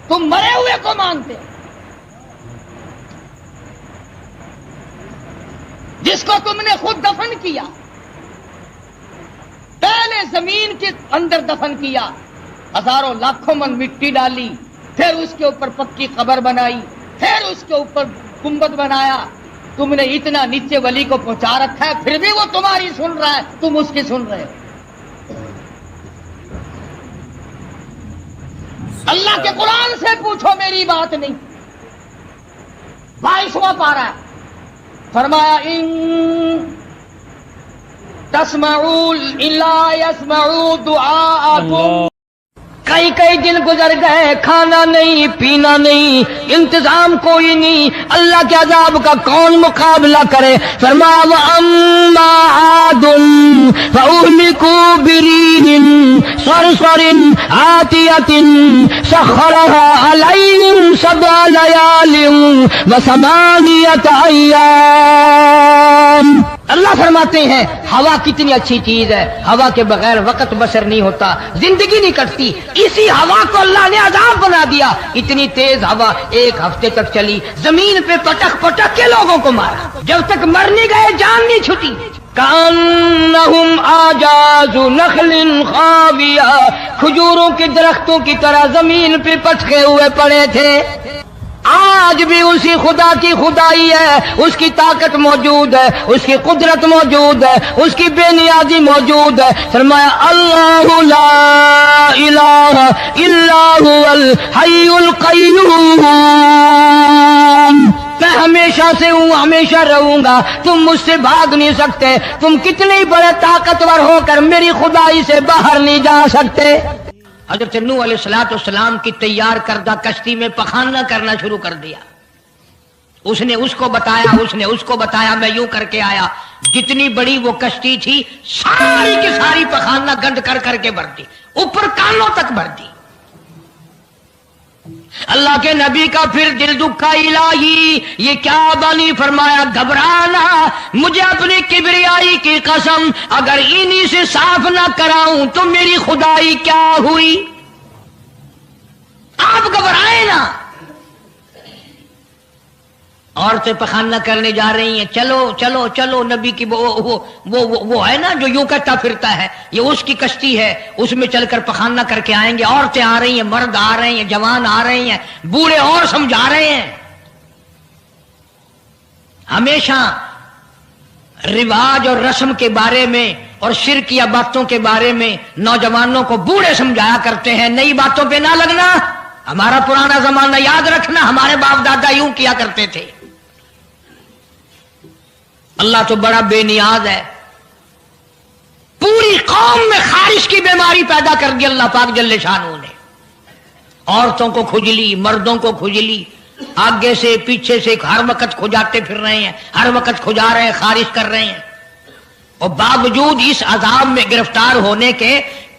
تم مرے ہوئے کو مانتے ہو۔ جس کو تم نے خود دفن کیا، پہلے زمین کے اندر دفن کیا، ہزاروں لاکھوں من مٹی ڈالی، پھر اس کے اوپر پکی قبر بنائی، پھر اس کے اوپر گنبد بنایا، تم نے اتنا نیچے ولی کو پہنچا رکھا ہے، پھر بھی وہ تمہاری سن رہا ہے، تم اس کی سن رہے ہو۔ اللہ کے قرآن سے پوچھو، میری بات نہیں۔ 22واں پارہ ہے، فرمایا ان تسمعوا الا يسمعوا دعاءكم. اللہ کئی کئی دن گزر گئے، کھانا نہیں پینا نہیں، انتظام کوئی نہیں، اللہ کے عذاب کا کون مقابلہ کرے؟ فرمایا وَأَمَّا عَادٌ فَأُهْلِكُوا بِرِيحٍ صَرْصَرٍ عَاتِيَةٍ سَخَّرَهَا عَلَيْهِمْ 7 لَيَالٍ و8 أَيَّامٍ. اللہ فرماتے ہیں ہوا کتنی اچھی چیز ہے، ہوا کے بغیر وقت بسر نہیں ہوتا، زندگی نہیں کٹتی. اسی ہوا کو اللہ نے عذاب بنا دیا. اتنی تیز ہوا 1 ہفتے تک چلی، زمین پہ پٹک پٹک کے لوگوں کو مارا، جب تک مر نہیں گئے جان نہیں چھٹی. کأنہم اعجاز نخل خاویہ، کھجوروں کے درختوں کی طرح زمین پہ پٹکے ہوئے پڑے تھے. آج بھی اسی خدا کی خدائی ہے، اس کی طاقت موجود ہے، اس کی قدرت موجود ہے، اس کی بے نیازی موجود ہے. فرمایا اللہ لا الہ الا هو الحی القیوم. میں ہمیشہ سے ہوں، ہمیشہ رہوں گا، تم مجھ سے بھاگ نہیں سکتے. تم کتنے بڑے طاقتور ہو کر میری خدائی سے باہر نہیں جا سکتے. حضرت نوح علیہ السلام کی تیار کردہ کشتی میں پخانہ کرنا شروع کر دیا. اس نے اس کو بتایا، اس نے اس کو بتایا، میں یوں کر کے آیا. جتنی بڑی وہ کشتی تھی ساری کی ساری پخانہ گند کر کر کے بھر دی، اوپر کانوں تک بھر دی. اللہ کے نبی کا پھر دل دکھا، الہی یہ کیا بنی؟ فرمایا گھبرانا، مجھے اپنی کبریائی کی قسم اگر انہی سے صاف نہ کراؤں تو میری خدائی کیا ہوئی؟ آپ گھبرائیں نا. عورتیں پخانہ کرنے جا رہی ہیں، چلو چلو چلو. نبی کی وہ ہے نا جو یوں کہتا پھرتا ہے، یہ اس کی کشتی ہے، اس میں چل کر پخانہ کر کے آئیں گے. عورتیں آ رہی ہیں، مرد آ رہے ہیں، جوان آ رہے ہیں، بوڑھے اور سمجھا رہے ہیں. ہمیشہ رواج اور رسم کے بارے میں اور شرکیہ باتوں کے بارے میں نوجوانوں کو بوڑھے سمجھایا کرتے ہیں، نئی باتوں پہ نہ لگنا، ہمارا پرانا زمانہ یاد رکھنا، ہمارے باپ دادا یوں کیا کرتے تھے. اللہ تو بڑا بے نیاز ہے. پوری قوم میں خارش کی بیماری پیدا کر دی اللہ پاک جل شانہ نے. عورتوں کو کھجلی، مردوں کو کھجلی، آگے سے پیچھے سے ہر وقت کھجاتے پھر رہے ہیں، ہر وقت کھجا رہے ہیں، خارش کر رہے ہیں. اور باوجود اس عذاب میں گرفتار ہونے کے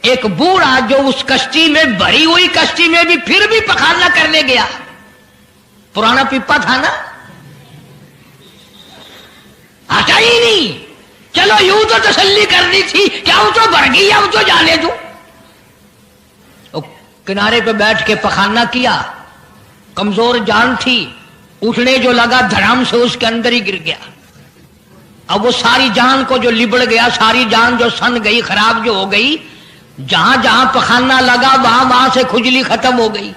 ایک بوڑھا جو اس کشتی میں بھری ہوئی کشتی میں بھی پھر بھی پخانہ کرنے گیا. پرانا پیپا تھا نا، ہٹا ہی نہیں. چلو یوں تو تسلی کرنی تھی کہ اب تو بڑھ گئی، اب تو جانے دو. کنارے پہ بیٹھ کے پخانہ کیا، کمزور جان تھی، اٹھنے جو لگا دھڑام سے اس کے اندر ہی گر گیا. اب وہ ساری جان کو جو لبڑ گیا، ساری جان جو سن گئی، خراب جو ہو گئی، جہاں جہاں پخانہ لگا وہاں سے کھجلی ختم ہو گئی.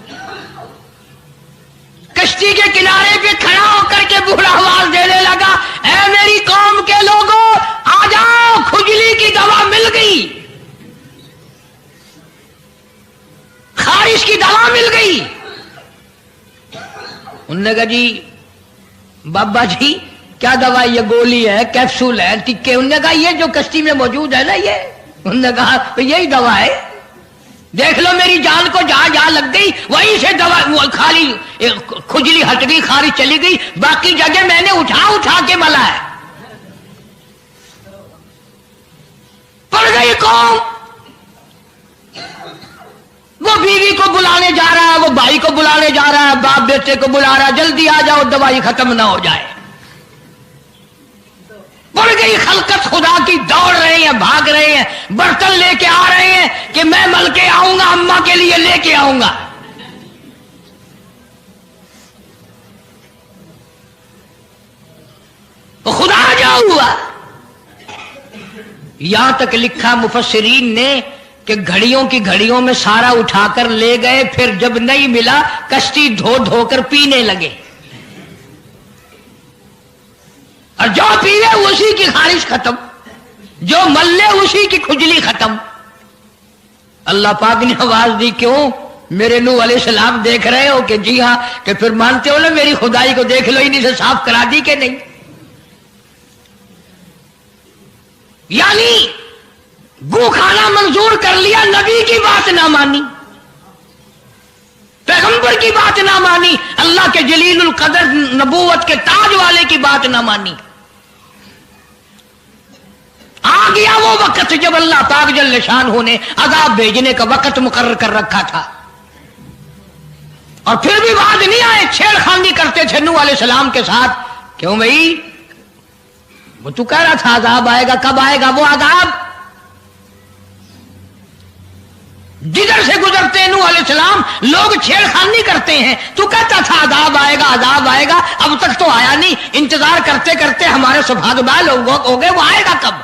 کشتی کے کنارے پہ کھڑا ہو کر کے بوڑھا آواز دینے لگا، اے میری قوم کے لوگوں آ جاؤ، کھجلی کی دوا مل گئی، خارش کی دوا مل گئی. انہوں نے کہا جی بابا جی کیا دوا؟ یہ گولی ہے، کیپسول ہے، ٹکے؟ انہوں نے کہا یہ جو کشتی میں موجود ہے نا یہ. انہوں نے کہا تو یہی دوا ہے، دیکھ لو میری جان کو جہاں جہاں لگ گئی وہیں سے دوا، وہ خالی کھجلی ہٹ گئی، خارش چلی گئی، باقی جگہ میں نے اٹھا اٹھا کے ملا ہے. پڑ گئی قوم. وہ بیوی کو بلانے جا رہا ہے، وہ بھائی کو بلانے جا رہا ہے، باپ بیٹے کو بلا رہا ہے، جلدی آ جاؤ دوائی ختم نہ ہو جائے. پڑ گئی خلقت خدا کی، دوڑ رہے ہیں، بھاگ رہے ہیں، برتن لے کے آ رہے ہیں کہ میں مل کے آؤں گا، اماں کے لیے لے کے آؤں گا. خدا جو ہوا. یہاں تک لکھا مفسرین نے کہ گھڑیوں کی گھڑیوں میں سارا اٹھا کر لے گئے، پھر جب نہیں ملا کشتی دھو دھو کر پینے لگے، اور جو پیے اسی کی خارش ختم، جو ملے اسی کی کھجلی ختم. اللہ پاک نے آواز دی، کیوں میرے نوح علیہ السلام دیکھ رہے ہو؟ کہ جی ہاں. کہ پھر مانتے ہو نا میری خدائی کو، دیکھ لو انہی سے صاف کرا دی کہ نہیں. یعنی گو کھانا منظور کر لیا، نبی کی بات نہ مانی، پیغمبر کی بات نہ مانی، اللہ کے جلیل القدر نبوت کے تاج والے کی بات نہ مانی۔ آ گیا وہ وقت جب اللہ پاک جل شان نے عذاب بھیجنے کا وقت مقرر کر رکھا تھا، اور پھر بھی باز نہیں آئے، چھیڑ خانی کرتے تھے نوح علیہ السلام کے ساتھ۔ کیوں بھائی؟ وہ تو کہہ رہا تھا عذاب آئے گا، کب آئے گا وہ عذاب؟ جدھر سے گزرتے نوح علیہ السلام لوگ چھیڑ خانی کرتے ہیں، تو کہتا تھا عذاب آئے گا، عذاب آئے گا، اب تک تو آیا نہیں، انتظار کرتے کرتے ہمارے سبحان بال ہو گئے، وہ آئے گا کب؟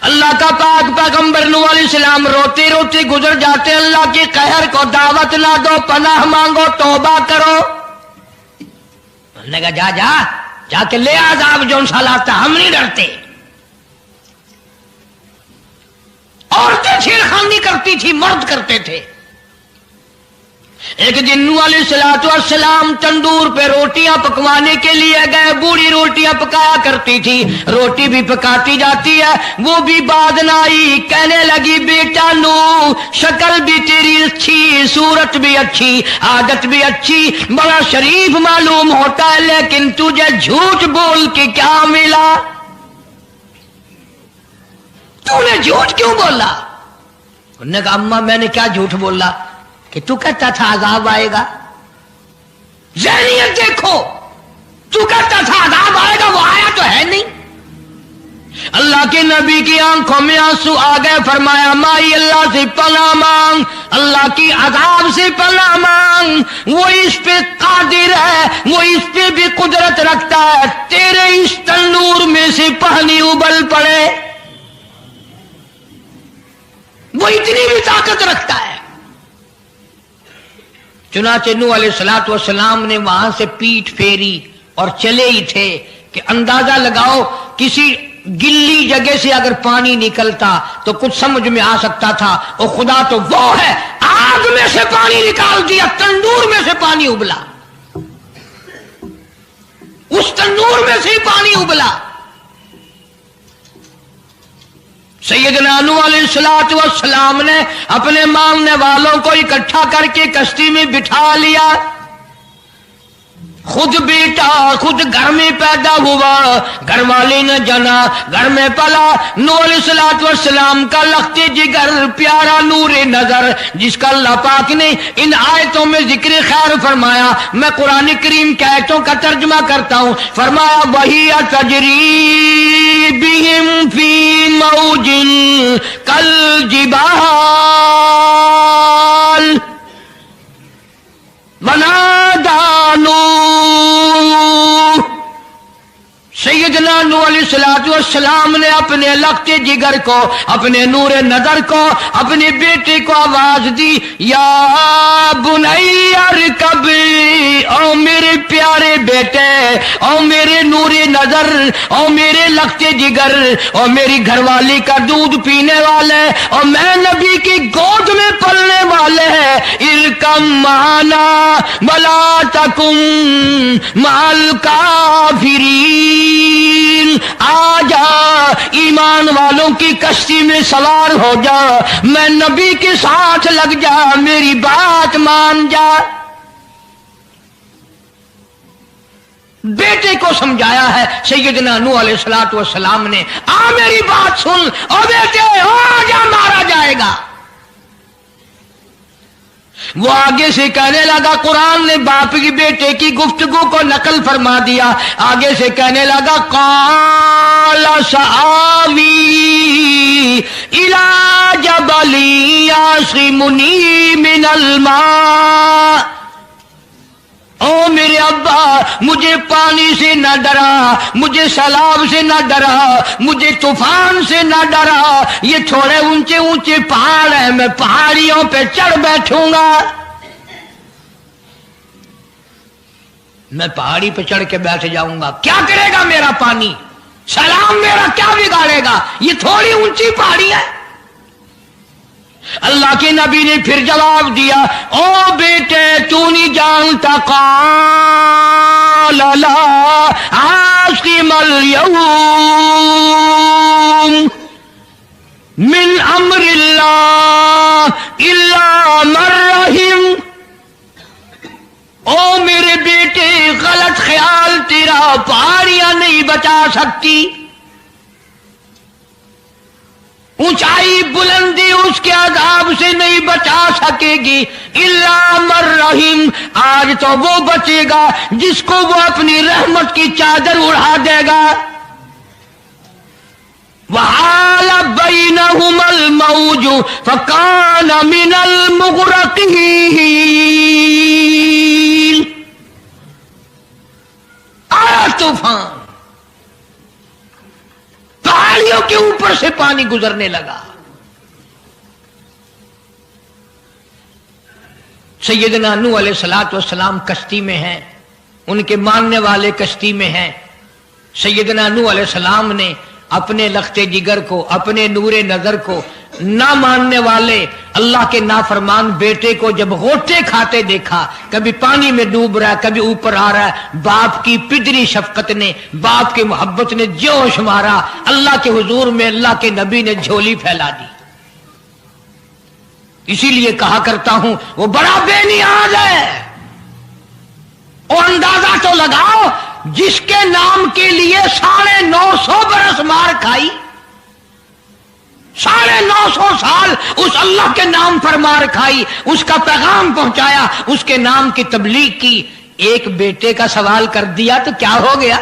اللہ کا پاک پیغمبر نوح علیہ السلام روتی روتی گزر جاتے، اللہ کی قہر کو دعوت نہ دو، پناہ مانگو، توبہ کرو۔ انہوں نے کہا جا جا کے لے عذاب جو سا لاتا، ہم نہیں ڈرتے۔ عورتیں چھیڑ خانی کرتی تھی، مرد کرتے تھے۔ ایک دن نوح علیہ السلام تندور پہ روٹیاں پکوانے کے لیے گئے، بوڑھی روٹیاں پکایا کرتی تھی، روٹی بھی پکاتی جاتی ہے، وہ بھی بعد نہ آئی، کہنے لگی بیٹا نوح شکل بھی تیری اچھی، صورت بھی اچھی، عادت بھی اچھی، بڑا شریف معلوم ہوتا ہے، لیکن تجھے جھوٹ بول کے کیا ملا؟ تو نے جھوٹ کیوں بولا؟ انہوں نے کہا اماں میں نے کیا جھوٹ بولا کہ تو کہتا تھا عذاب آئے گا؟ ذہنیت دیکھو، تو کہتا تھا عذاب آئے گا، وہ آیا تو ہے نہیں۔ اللہ کے نبی کی آنکھوں میں آنسو آ گئے، فرمایا مائی اللہ سے پناہ مانگ، اللہ کی عذاب سے پناہ مانگ، وہ اس پہ قادر ہے، وہ اس پہ بھی قدرت رکھتا ہے، تیرے اس تنور میں سے پانی ابل پڑے، وہ اتنی بھی طاقت رکھتا ہے۔ چنانچہ نوح علیہ السلام نے وہاں سے پیٹھ پھیری اور چلے ہی تھے کہ اندازہ لگاؤ کسی گلی جگہ سے اگر پانی نکلتا تو کچھ سمجھ میں آ سکتا تھا، اور خدا تو وہ ہے، آگ میں سے پانی نکال دیا، تندور میں سے پانی ابلا، اس تندور میں سے پانی ابلا۔ سیدنا نوح علیہ السلام نے اپنے ماننے والوں کو اکٹھا کر کے کشتی میں بٹھا لیا، خود بیٹا خود گھر میں پیدا ہوا، گھر والی نے جنا، گھر میں پلا۔ نوح علیہ السلام کا لخت جگر پیارا نور نظر، جس کا اللہ پاک نے ان آیتوں میں ذکر خیر فرمایا، میں قرآن کریم کی آیتوں کا ترجمہ کرتا ہوں۔ فرمایا وہی تجری بہم فی موج کالجبال ونادى نوح، سیدنا نوح علیہ السلام نے اپنے لخت جگر کو، اپنے نور نظر کو، اپنے بیٹے کو آواز دی، یا بنی ارکب، او میرے پیارے بیٹے، او میرے نور نظر، او میرے لخت جگر، او میری گھر والی کا دودھ پینے والے، اور میں نبی کی گود میں پلنے والے ہیں، ارکم معنا ولا تکن مع الکافرین، آ جا ایمان والوں کی کشتی میں سوار ہو جا، میں نبی کے ساتھ لگ جا، میری بات مان جا۔ بیٹے کو سمجھایا ہے سیدنا نوح علیہ السلام نے، آ میری بات سن، او بیٹے آ جا، مارا جائے گا۔ وہ آگے سے کہنے لگا، قرآن نے باپ کی بیٹے کی گفتگو کو نقل فرما دیا، آگے سے کہنے لگا قال سآوی الی جبل یعصمنی من الماء، او میرے ابا مجھے پانی سے نہ ڈرا، مجھے سیلاب سے نہ ڈرا، مجھے طوفان سے نہ ڈرا، یہ تھوڑے اونچے اونچے پہاڑ ہیں، میں پہاڑیوں پہ چڑھ بیٹھوں گا، میں پہاڑی پہ چڑھ کے بیٹھ جاؤں گا، کیا کرے گا میرا پانی، سیلاب میرا کیا بگاڑے گا، یہ تھوڑی اونچی پہاڑی ہے۔ اللہ کے نبی نے پھر جواب دیا، او بیٹے تو نہیں جانتا، قال قال لا عاصم اليوم من امر اللہ الا من رحم. او میرے بیٹے غلط خیال تیرا پہاڑیاں نہیں بچا سکتی، اونچائی بلندی اس کے عذاب سے نہیں بچا سکے گی. الا من رحم، آج تو وہ بچے گا جس کو وہ اپنی رحمت کی چادر اڑا دے گا. وحال بینہم الموج فکان من المغرقین. آیا طوفان، پہاڑیوں کے اوپر سے پانی گزرنے لگا. سیدنا نوح علیہ الصلوۃ والسلام کشتی میں ہیں، ان کے ماننے والے کشتی میں ہیں. سیدنا نوح علیہ السلام نے اپنے لخت جگر کو، اپنے نور نظر کو، نہ ماننے والے اللہ کے نافرمان بیٹے کو جب غوطے کھاتے دیکھا، کبھی پانی میں ڈوب رہا ہے، کبھی اوپر آ رہا ہے، باپ کی پدری شفقت نے، باپ کی محبت نے جوش مارا. اللہ کے حضور میں اللہ کے نبی نے جھولی پھیلا دی. اسی لیے کہا کرتا ہوں وہ بڑا بے نیاز ہے. اور اندازہ تو لگاؤ، جس کے نام کے لیے 950 برس مار کھائی، 950 سال اس اللہ کے نام پر مار کھائی، اس کا پیغام پہنچایا، اس کے نام کی تبلیغ کی، ایک بیٹے کا سوال کر دیا تو کیا ہو گیا؟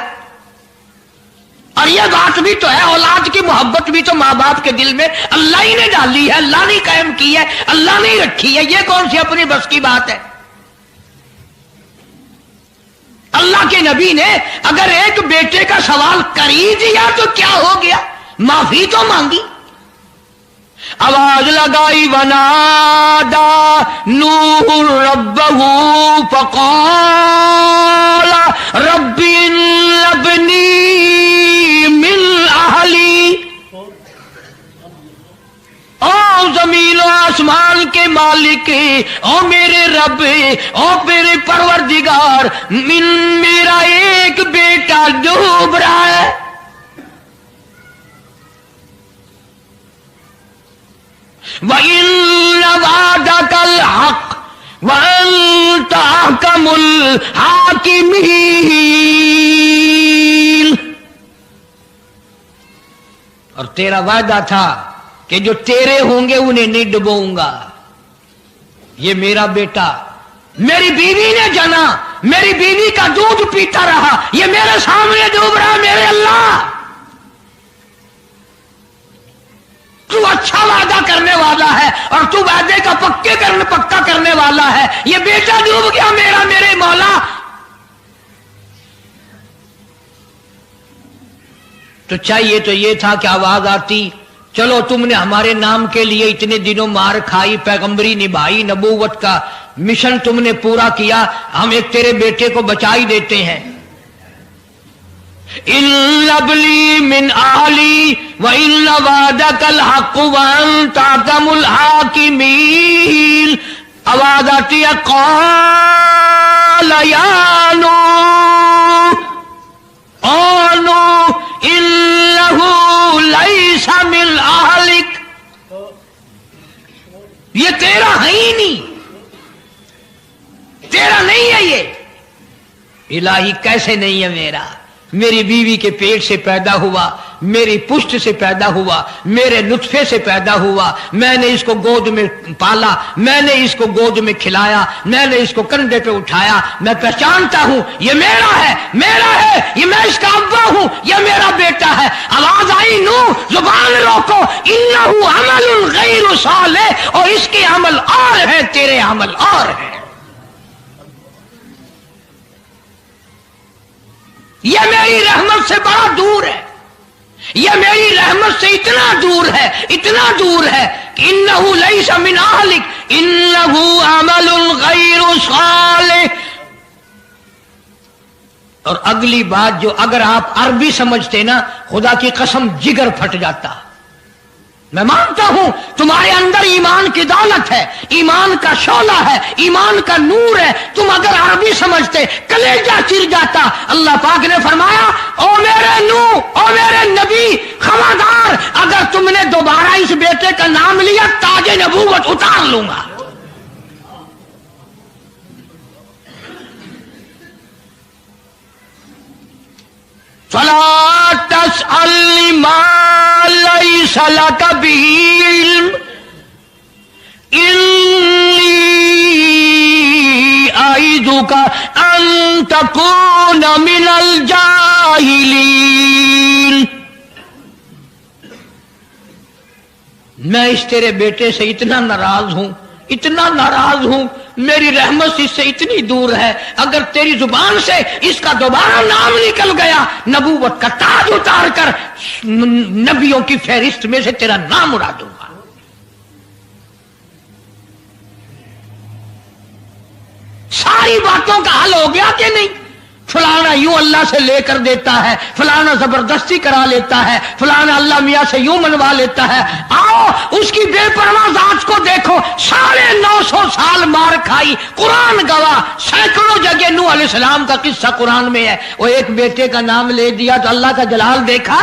اور یہ بات بھی تو ہے، اولاد کی محبت بھی تو ماں باپ کے دل میں اللہ ہی نے ڈالی ہے، اللہ نے قائم کی ہے، اللہ نے رکھی ہے. یہ کون سی اپنی بس کی بات ہے؟ اللہ کے نبی نے اگر ایک بیٹے کا سوال کر ہی دیا تو کیا ہو گیا؟ معافی تو مانگی. آواز لگائی ونادا نوح ربہ فقال رب ابنی من اہلی. او زمین و آسمان کے مالک، او میرے رب، او میرے پروردگار، میرا ایک بیٹا ڈوب رہا ہے. وَإِنَّ وَعْدَكَ الْحَقُّ وَأَنْتَ أَحْكَمُ الْحَاكِمِينَ. اور تیرا وعدہ تھا کہ جو تیرے ہوں گے انہیں نہیں ڈبوؤں گا. یہ میرا بیٹا میری بیوی نے جنا، میری بیوی کا دودھ پیتا رہا، یہ میرے سامنے ڈوب رہا. میرے اللہ، تو اچھا وعدہ کرنے والا ہے اور تو وعدے کا پکا کرنے والا ہے. یہ بیٹا ڈوب گیا میرا، میرے مولا. تو چاہیے تو یہ تھا کہ آواز آتی، چلو تم نے ہمارے نام کے لیے اتنے دنوں مار کھائی، پیغمبری نبھائی، نبوت کا مشن تم نے پورا کیا، ہم ایک تیرے بیٹے کو بچا ہی دیتے ہیں. ان ابلی من اہلی وان وعدک الحق وانت احکم الحاکمین. آواز آتی ہے قال یا نوح او نوح انہ لیس من اہلک. یہ تیرا ہے ہی نہیں، تیرا نہیں ہے. یہ الہی کیسے نہیں ہے میرا؟ میری بیوی کے پیٹ سے پیدا ہوا، میری پشت سے پیدا ہوا، میرے نطفے سے پیدا ہوا، میں نے اس کو گود میں پالا، میں نے اس کو گود میں کھلایا، میں نے اس کو کندھے پہ اٹھایا. میں پہچانتا ہوں یہ میرا ہے، میرا ہے، یہ میں اس کا ابا ہوں، یہ میرا بیٹا ہے. آواز آئی نوح زبان روکو، انہ عمل غیر صالح، اور اس کے عمل اور ہیں، تیرے عمل اور ہیں. یہ میری رحمت سے بڑا دور ہے، یہ میری رحمت سے اتنا دور ہے، اتنا دور ہے کہ انہ لیس من اہلک انہ عمل غیر صالح. اور اگلی بات جو اگر آپ عربی سمجھتے نا، خدا کی قسم جگر پھٹ جاتا. میں مانتا ہوں تمہارے اندر ایمان کی دولت ہے، ایمان کا شعلہ ہے، ایمان کا نور ہے، تم اگر عربی سمجھتے کلیجہ چر جاتا۔ اللہ پاک نے فرمایا او میرے نوح، او میرے نبی، خبردار اگر تم نے دوبارہ اس بیٹے کا نام لیا تاج نبوت اتار لوں گا۔ فَلَا تَسْأَلْنِ مَا لَيْسَ لَكَ بِهِ عِلْمٌ إِنِّي أَعِظُكَ أَن تَكُونَ مِنَ الْجَاهِلِينَ۔ میں اس تیرے بیٹے سے اتنا ناراض ہوں، اتنا ناراض ہوں، میری رحمت اس سے اتنی دور ہے، اگر تیری زبان سے اس کا دوبارہ نام نکل گیا نبوت کا تاج اتار کر نبیوں کی فہرست میں سے تیرا نام اڑا دوں گا۔ ساری باتوں کا حل ہو گیا کہ نہیں؟ فلانا یوں اللہ سے لے کر دیتا ہے، فلانا زبردستی کرا لیتا ہے، فلانا اللہ میاں سے یوں منوا لیتا ہے۔ آؤ اس کی بے پرواہ ذات کو دیکھو، 950 سال مار کھائی، قرآن گواہ، سینکڑوں جگہ نوح علیہ السلام کا قصہ قرآن میں ہے، وہ ایک بیٹے کا نام لے دیا تو اللہ کا جلال دیکھا۔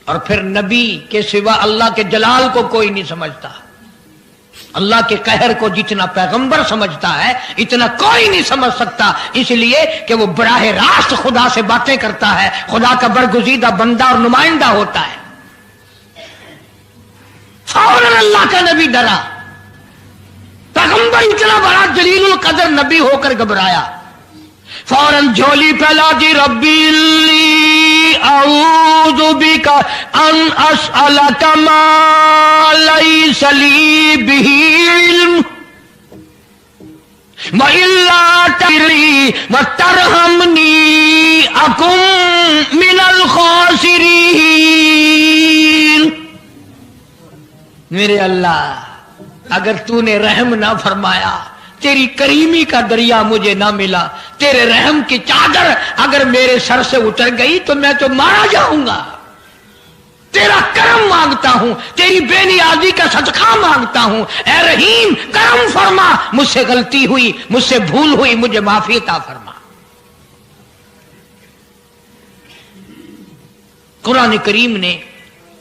اور پھر نبی کے سوا اللہ کے جلال کو کوئی نہیں سمجھتا، اللہ کے قہر کو جتنا پیغمبر سمجھتا ہے اتنا کوئی نہیں سمجھ سکتا، اس لیے کہ وہ براہ راست خدا سے باتیں کرتا ہے، خدا کا برگزیدہ بندہ اور نمائندہ ہوتا ہے۔ فوراً اللہ کا نبی ڈرا، پیغمبر اتنا بڑا جلیل القدر نبی ہو کر گھبرایا، فوراً جھولی پھیلا دی، ربی اعوذ بک ان اسألک ما لیس لی بہ علم وإلا تغفرلی وترحمنی اکن من الخاسرین۔ میرے اللہ اگر تو نے رحم نہ فرمایا، تیری کریمی کا دریا مجھے نہ ملا، تیرے رحم کی چادر اگر میرے سر سے اتر گئی تو میں تو مارا جاؤں گا۔ تیرا کرم مانگتا ہوں، تیری بے نیازی کا صدقہ مانگتا ہوں، اے رحیم کرم فرما، مجھ سے غلطی ہوئی، مجھ سے بھول ہوئی، مجھے معافی عطا فرما۔ قرآن کریم نے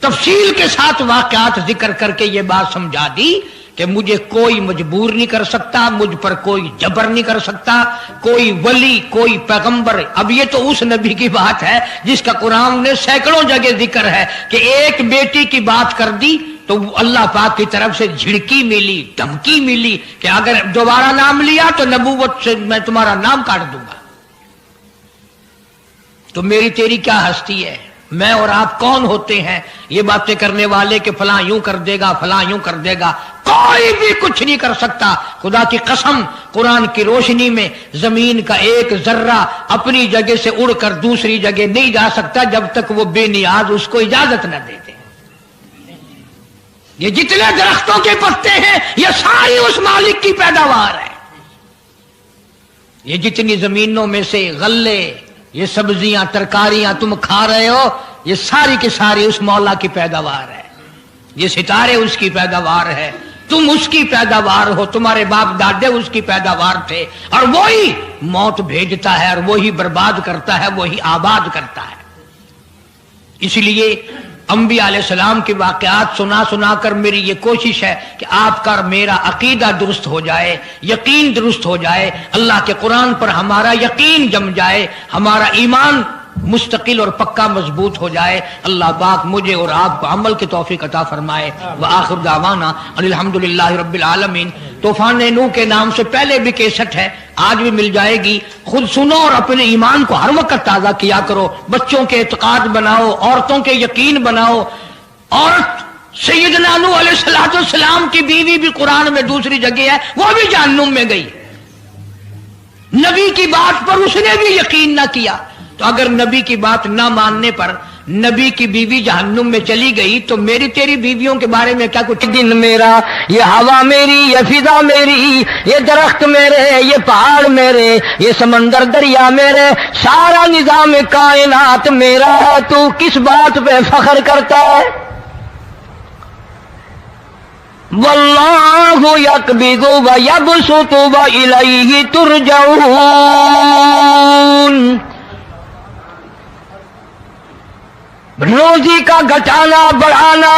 تفصیل کے ساتھ واقعات ذکر کر کے یہ بات سمجھا دی کہ مجھے کوئی مجبور نہیں کر سکتا، مجھ پر کوئی جبر نہیں کر سکتا، کوئی ولی، کوئی پیغمبر۔ اب یہ تو اس نبی کی بات ہے جس کا قرآن نے سینکڑوں جگہ ذکر ہے کہ ایک بیٹی کی بات کر دی تو اللہ پاک کی طرف سے جھڑکی ملی، دھمکی ملی کہ اگر دوبارہ نام لیا تو نبوت سے میں تمہارا نام کاٹ دوں گا۔ تو میری تیری کیا ہستی ہے؟ میں اور آپ کون ہوتے ہیں یہ باتیں کرنے والے کہ فلاں یوں کر دے گا، فلاں یوں کر دے گا؟ کوئی بھی کچھ نہیں کر سکتا۔ خدا کی قسم قرآن کی روشنی میں زمین کا ایک ذرہ اپنی جگہ سے اڑ کر دوسری جگہ نہیں جا سکتا جب تک وہ بے نیاز اس کو اجازت نہ دے دے۔ یہ جتنے درختوں کے پتے ہیں یہ ساری اس مالک کی پیداوار ہے۔ یہ جتنی زمینوں میں سے غلے، یہ سبزیاں، ترکاریاں تم کھا رہے ہو، یہ ساری کی ساری اس مولا کی پیداوار ہے۔ یہ ستارے اس کی پیداوار ہے، تم اس کی پیداوار ہو، تمہارے باپ دادے اس کی پیداوار تھے، اور وہی موت بھیجتا ہے اور وہی برباد کرتا ہے، وہی آباد کرتا ہے۔ اس لیے انبیاء علیہ السلام کے واقعات سنا سنا کر میری یہ کوشش ہے کہ آپ کا میرا عقیدہ درست ہو جائے، یقین درست ہو جائے، اللہ کے قرآن پر ہمارا یقین جم جائے، ہمارا ایمان مستقل اور پکا مضبوط ہو جائے۔ اللہ پاک مجھے اور آپ کو عمل کی توفیق عطا فرمائے۔ وآخر دعوانا الحمدللہ رب العالمین۔ طوفان نوح کے نام سے پہلے بھی کیسٹ ہے، آج بھی مل جائے گی، خود سنو اور اپنے ایمان کو ہر وقت تازہ کیا کرو، بچوں کے اعتقاد بناؤ، عورتوں کے یقین بناؤ۔ عورت سیدنا نوح علیہ السلام کی بیوی بھی قرآن میں دوسری جگہ ہے، وہ بھی جہنم میں گئی، نبی کی بات پر اس نے بھی یقین نہ کیا۔ تو اگر نبی کی بات نہ ماننے پر نبی کی بیوی جہنم میں چلی گئی تو میری تیری بیویوں کے بارے میں کیا کچھ؟ دن میرا، یہ ہوا میری، یہ فضا میری، یہ درخت میرے، یہ پہاڑ میرے، یہ سمندر دریا میرے، سارا نظام کائنات میرا ہے، تو کس بات پہ فخر کرتا ہے؟ واللہ یقبض ویبسط والیہ ترجعون۔ روزی کا گھٹانا بڑھانا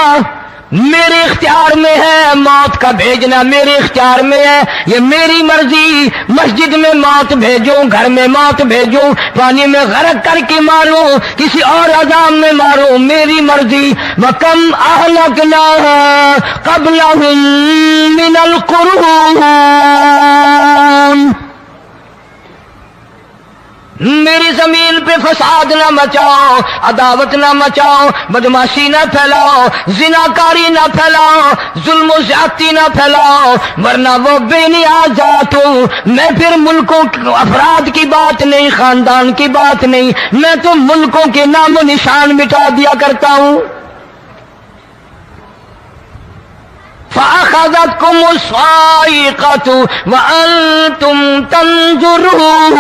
میرے اختیار میں ہے، موت کا بھیجنا میرے اختیار میں ہے، یہ میری مرضی۔ مسجد میں موت بھیجوں، گھر میں موت بھیجوں، پانی میں غرق کر کے ماروں، کسی اور عذاب میں ماروں، میری مرضی۔ وَكَمْ أَهْلَكْنَا قَبْلَهُم مِّنَ الْقُرُونِ۔ میری زمین پہ فساد نہ مچاؤ، عداوت نہ مچاؤ، بدماشی نہ پھیلاؤ، زناکاری نہ پھیلاؤ، ظلم و زیادتی نہ پھیلاؤ، ورنہ وہ بے نیاز ذات ہوں۔ میں پھر ملکوں افراد کی بات نہیں، خاندان کی بات نہیں، میں تو ملکوں کے نام و نشان مٹا دیا کرتا ہوں۔ فَأَخَذَتْكُمُ الصَّاعِقَةُ وَأَنْتُمْ تَنْظُرُونَ۔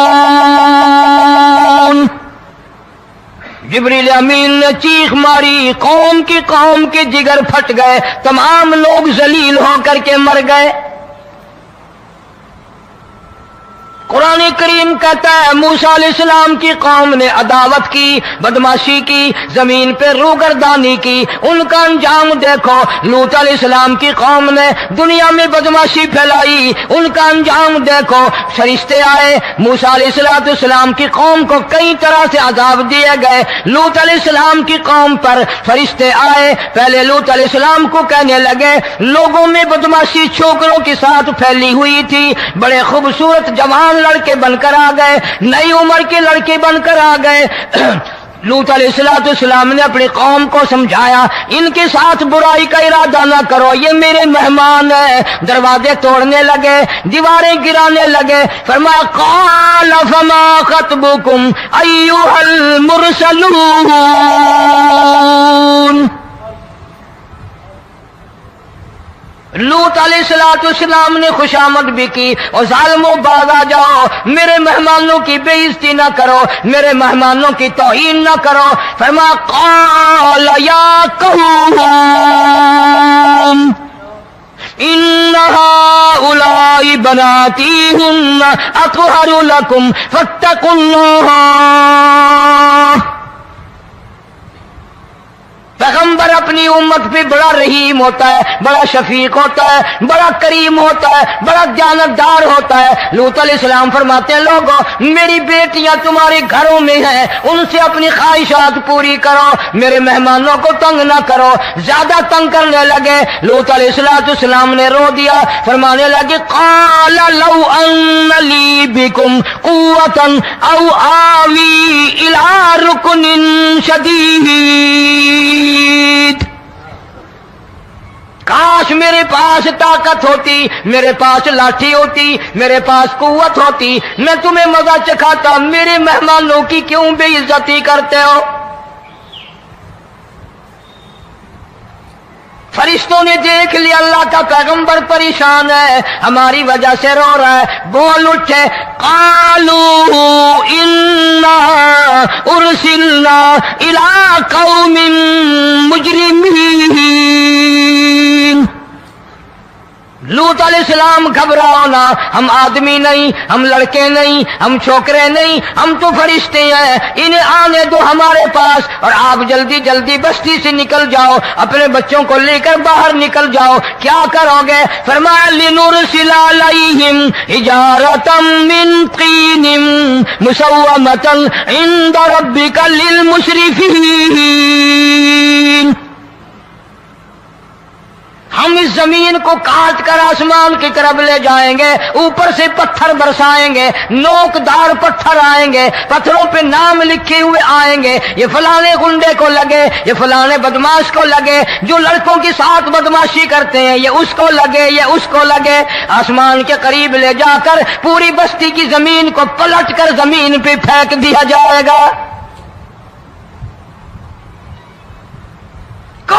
جبریل امین نے چیخ ماری، قوم کے جگر پھٹ گئے، تمام لوگ ذلیل ہو کر کے مر گئے۔ قرآن کریم کہتا ہے موسیٰ علیہ السلام کی قوم نے عداوت کی، بدماشی کی، زمین پہ روگردانی کی، ان کا انجام دیکھو۔ لوط علیہ السلام کی قوم نے دنیا میں بدماشی پھیلائی، ان کا انجام دیکھو۔ فرشتے آئے، موسیٰ علیہ السلام کی قوم کو کئی طرح سے عذاب دیے گئے۔ لوط علیہ السلام کی قوم پر فرشتے آئے، پہلے لوط علیہ السلام کو کہنے لگے، لوگوں میں بدماشی چھوکروں کے ساتھ پھیلی ہوئی تھی، بڑے خوبصورت جوان لڑکے بن کر آ گئے، نئی عمر کے لڑکے بن کر آ گئے۔ لوط علیہ السلام نے اپنی قوم کو سمجھایا، ان کے ساتھ برائی کا ارادہ نہ کرو، یہ میرے مہمان ہیں۔ دروازے توڑنے لگے، دیواریں گرانے لگے، فرمایا قال فما خطبکم ایھا المرسلون۔ لوط علیہ السلام نے خوشامد بھی کی، اور ظالموں باز آ جاؤ، میرے مہمانوں کی بے عزتی نہ کرو، میرے مہمانوں کی توہین نہ کرو۔ فرمایا قال یا قوم ان هؤلاء بناتی هن اطہر لکم فاتقوا اللہ۔ پیغمبر اپنی امت پہ بڑا رحیم ہوتا ہے، بڑا شفیق ہوتا ہے، بڑا کریم ہوتا ہے، بڑا دیانتدار ہوتا ہے۔ لوط علیہ السلام فرماتے ہیں لوگوں، میری بیٹیاں تمہارے گھروں میں ہیں، ان سے اپنی خواہشات پوری کرو، میرے مہمانوں کو تنگ نہ کرو۔ زیادہ تنگ کرنے لگے، لوط علیہ السلام نے رو دیا، فرمانے لگے قال لو ان لی بکم قوة او آوی الی رکن شدید۔ کاش میرے پاس طاقت ہوتی، میرے پاس لاٹھی ہوتی، میرے پاس قوت ہوتی، میں تمہیں مزہ چکھاتا۔ میرے مہمانوں کی کیوں بے عزتی کرتے ہو؟ فرشتوں نے دیکھ لیا اللہ کا پیغمبر پریشان ہے، ہماری وجہ سے رو رہا ہے، بول اٹھے قالوا انا ارسلنا الى قوم مجرمین۔ لوط علیہ السلام گھبراؤ نہ، ہم آدمی نہیں، ہم لڑکے نہیں، ہم چھوکرے نہیں، ہم تو فرشتے ہیں، انہیں آنے دو ہمارے پاس، اور آپ جلدی جلدی بستی سے نکل جاؤ، اپنے بچوں کو لے کر باہر نکل جاؤ۔ کیا کرو گے؟ فرمایا لنرسل علیہم حجارۃ من طین مسومۃ عند ربک للمسرفین۔ ہم اس زمین کو کاٹ کر آسمان کی طرف لے جائیں گے، اوپر سے پتھر برسائیں گے، نوکدار پتھر آئیں گے، پتھروں پہ نام لکھے ہوئے آئیں گے، یہ فلانے گنڈے کو لگے، یہ فلانے بدماش کو لگے، جو لڑکوں کے ساتھ بدماشی کرتے ہیں یہ اس کو لگے، یہ اس کو لگے۔ آسمان کے قریب لے جا کر پوری بستی کی زمین کو پلٹ کر زمین پہ پھینک دیا جائے گا۔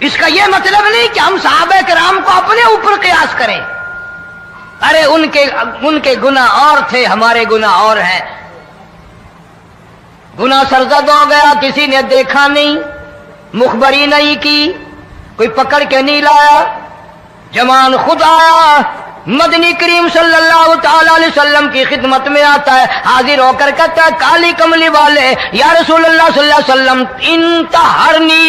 اس کا یہ مطلب نہیں کہ ہم صحابہ کرام کو اپنے اوپر قیاس کریں. ارے ان کے گناہ اور تھے، ہمارے گناہ اور ہیں. گناہ سرزد ہو گیا، کسی نے دیکھا نہیں، مخبری نہیں کی، کوئی پکڑ کے نہیں لایا، جوان خود آیا، مدنی کریم صلی اللہ تعالی علیہ وسلم کی خدمت میں آتا ہے، حاضر ہو کر کہتا ہے کالی کملی والے یا رسول اللہ صلی اللہ علیہ وسلم انتہرنی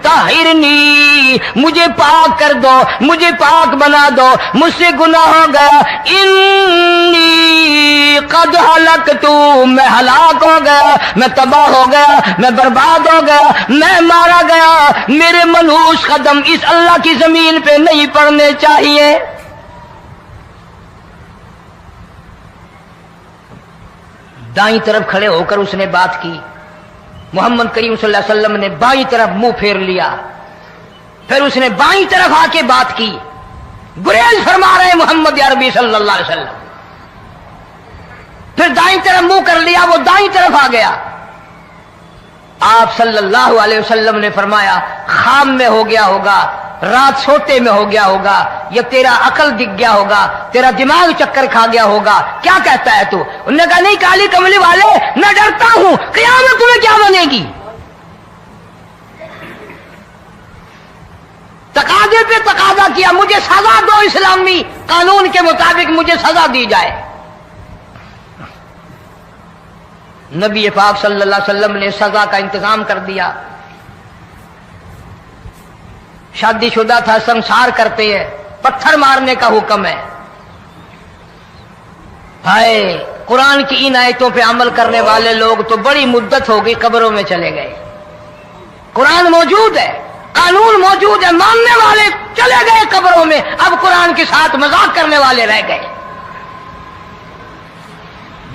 طہرنی، مجھے پاک کر دو، مجھے پاک بنا دو، مجھ سے گناہ ہو گیا، انی قد ہلکت، میں ہلاک ہو گیا، میں تباہ ہو گیا، میں برباد ہو گیا، میں مارا گیا، میرے منحوس قدم اس اللہ کی زمین پہ نہیں پڑنے چاہیے. دائیں طرف کھڑے ہو کر اس نے بات کی. محمد کریم صلی اللہ علیہ وسلم نے بائیں طرف منہ پھیر لیا، پھر اس نے بائیں طرف آ کے بات کی. گریز فرما رہے محمد عربی صلی اللہ علیہ وسلم. پھر دائیں طرف منہ کر لیا، وہ دائیں طرف آ گیا. آپ صلی اللہ علیہ وسلم نے فرمایا خواب میں ہو گیا ہوگا، رات سوتے میں ہو گیا ہوگا، یا تیرا عقل دکھ گیا ہوگا، تیرا دماغ چکر کھا گیا ہوگا، کیا کہتا ہے تو؟ انہوں نے کہا نہیں کالی کملی والے، میں ڈرتا ہوں قیامت تمہیں کیا بنے گی. تقاضے پہ تقاضا کیا، مجھے سزا دو، اسلامی قانون کے مطابق مجھے سزا دی جائے. نبی پاک صلی اللہ علیہ وسلم نے سزا کا انتظام کر دیا. شادی شدہ تھا، سنسار کرتے ہیں، پتھر مارنے کا حکم ہے. ہائے قرآن کی ان آیتوں پہ عمل کرنے والے لوگ تو بڑی مدت ہو گئی قبروں میں چلے گئے. قرآن موجود ہے، قانون موجود ہے، ماننے والے چلے گئے قبروں میں، اب قرآن کے ساتھ مذاق کرنے والے رہ گئے.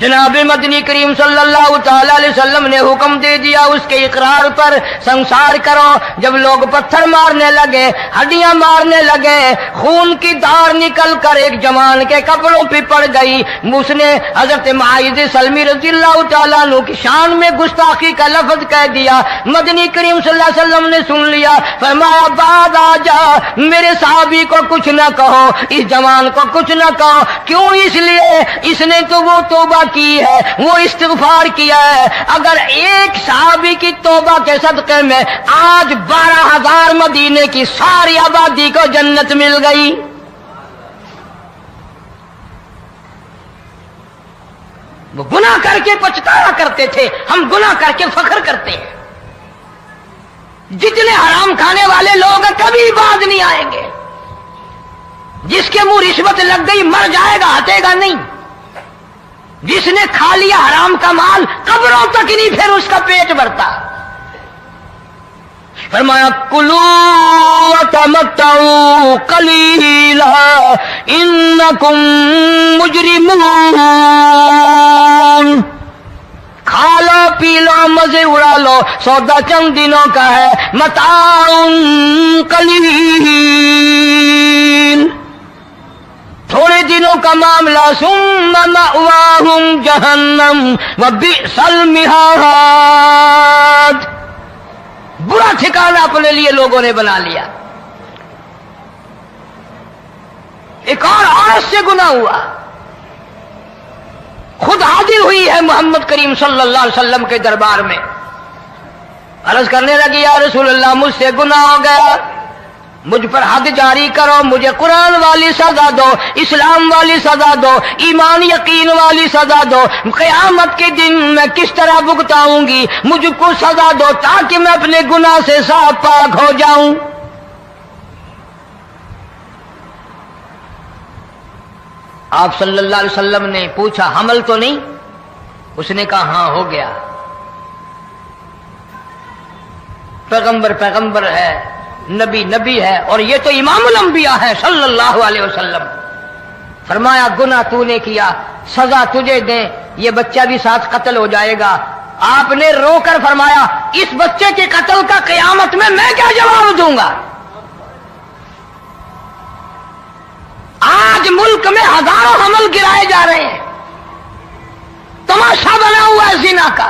جناب مدنی کریم صلی اللہ تعالی علیہ وسلم نے حکم دے دیا اس کے اقرار پر سنسار کرو. جب لوگ پتھر مارنے لگے، ہڈیاں مارنے لگے، خون کی دھار نکل کر ایک جوان کے کپڑوں پہ پڑ گئی. اس نے حضرت معاذ سلمی رضی اللہ تعالیٰ عنہ کی شان میں گستاخی کا لفظ کہہ دیا. مدنی کریم صلی اللہ علیہ وسلم نے سن لیا، فرمایا بعد آ جا، میرے صحابی کو کچھ نہ کہو، اس جوان کو کچھ نہ کہو. کیوں؟ اس لیے اس نے تو وہ توبہ کی ہے، وہ استغفار کیا ہے. اگر ایک صحابی کی توبہ کے صدقے میں آج 12,000 مدینے کی ساری آبادی کو جنت مل گئی. وہ گناہ کر کے پچھتایا کرتے تھے، ہم گناہ کر کے فخر کرتے ہیں. جتنے حرام کھانے والے لوگ ہیں کبھی باز نہیں آئیں گے. جس کے منہ رشوت لگ گئی مر جائے گا، ہٹے گا نہیں. جس نے کھا لیا حرام کا مال قبروں تک نہیں پھر اس کا پیٹ بھرتا. فرمایا کلو وتمتعوا قلیلا انکم مجرمون، کھا لو پی لو مزے اڑا لو، سودا چند دنوں کا ہے، متاع قلیل، تھوڑے دنوں کا معاملہ، ثم مأواہم جہنم وبئس المہاد، برا ٹھکانہ اپنے لیے لوگوں نے بنا لیا. ایک اور عورت سے گناہ ہوا، خود حاضر ہوئی ہے محمد کریم صلی اللہ علیہ وسلم کے دربار میں، عرض کرنے لگی یا رسول اللہ مجھ سے گناہ ہو گیا، مجھ پر حد جاری کرو، مجھے قرآن والی سزا دو، اسلام والی سزا دو، ایمان یقین والی سزا دو. قیامت کے دن میں کس طرح بھگتاؤں گی، مجھ کو سزا دو تاکہ میں اپنے گناہ سے صاف پاک ہو جاؤں. آپ صلی اللہ علیہ وسلم نے پوچھا حمل تو نہیں؟ اس نے کہا ہاں ہو گیا. پیغمبر ہے، نبی ہے، اور یہ تو امام الانبیاء ہے صلی اللہ علیہ وسلم. فرمایا گناہ تو نے کیا، سزا تجھے دیں، یہ بچہ بھی ساتھ قتل ہو جائے گا. آپ نے رو کر فرمایا اس بچے کے قتل کا قیامت میں کیا جواب دوں گا؟ آج ملک میں ہزاروں حمل گرائے جا رہے ہیں، تماشا بنا ہوا ہے زنا کا.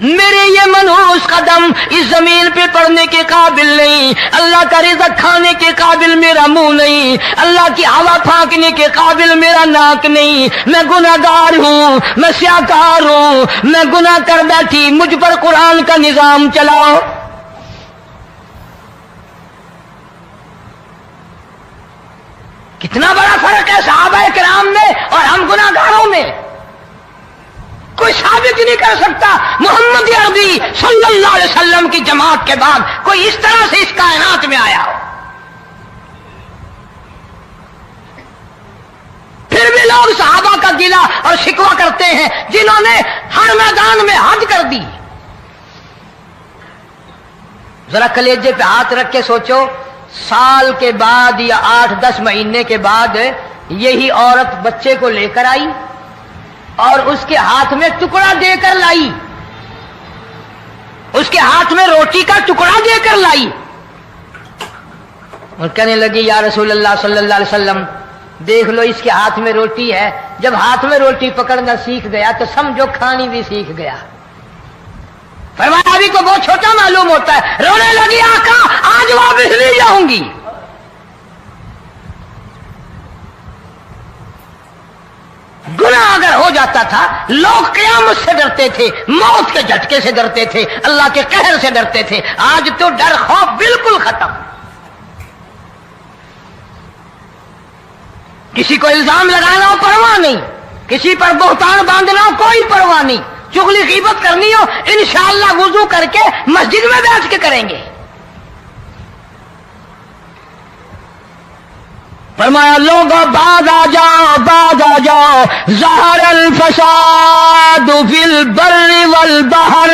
میرے یہ منحوس قدم اس زمین پہ پڑنے کے قابل نہیں، اللہ کا رزق کھانے کے قابل میرا منہ نہیں، اللہ کی ہوا پھانکنے کے قابل میرا ناک نہیں، میں گناہگار ہوں، میں سیاکار ہوں، میں گناہ کر بیٹھی، مجھ پر قرآن کا نظام چلاؤ۔ کتنا بڑا فرق ہے صحابہ کرام میں اور ہم گناہگاروں میں، کوئی ثابت نہیں کر سکتا محمد عربی صلی اللہ علیہ وسلم کی جماعت کے بعد کوئی اس طرح سے اس کائنات میں آیا ہو۔ پھر بھی لوگ صحابہ کا گلہ اور شکوہ کرتے ہیں جنہوں نے ہر میدان میں حج کر دی۔ ذرا کلیجے پہ ہاتھ رکھ کے سوچو، سال کے بعد یا 8-10 مہینے کے بعد یہی عورت بچے کو لے کر آئی اور اس کے ہاتھ میں ٹکڑا دے کر لائی، اس کے ہاتھ میں روٹی کا ٹکڑا دے کر لائی اور کہنے لگی یا رسول اللہ صلی اللہ علیہ وسلم دیکھ لو اس کے ہاتھ میں روٹی ہے، جب ہاتھ میں روٹی پکڑنا سیکھ گیا تو سمجھو کھانی بھی سیکھ گیا۔ فرمایا ابھی تو بہت چھوٹا معلوم ہوتا ہے، رونے لگی آقا آج واپس نہیں جاؤں گی۔ گناہ اگر ہو جاتا تھا لوگ قیامت سے ڈرتے تھے، موت کے جھٹکے سے ڈرتے تھے، اللہ کے قہر سے ڈرتے تھے، آج تو ڈر خوف بالکل ختم۔ کسی کو الزام لگانا ہو پرواہ نہیں، کسی پر بہتان باندھنا ہو کوئی پرواہ نہیں، چغلی غیبت کرنی ہو انشاءاللہ وضو کر کے مسجد میں بیٹھ کے کریں گے۔ فرمایا لوگوں بعد آ جاؤ ظہر الفساد فی البر والبحر،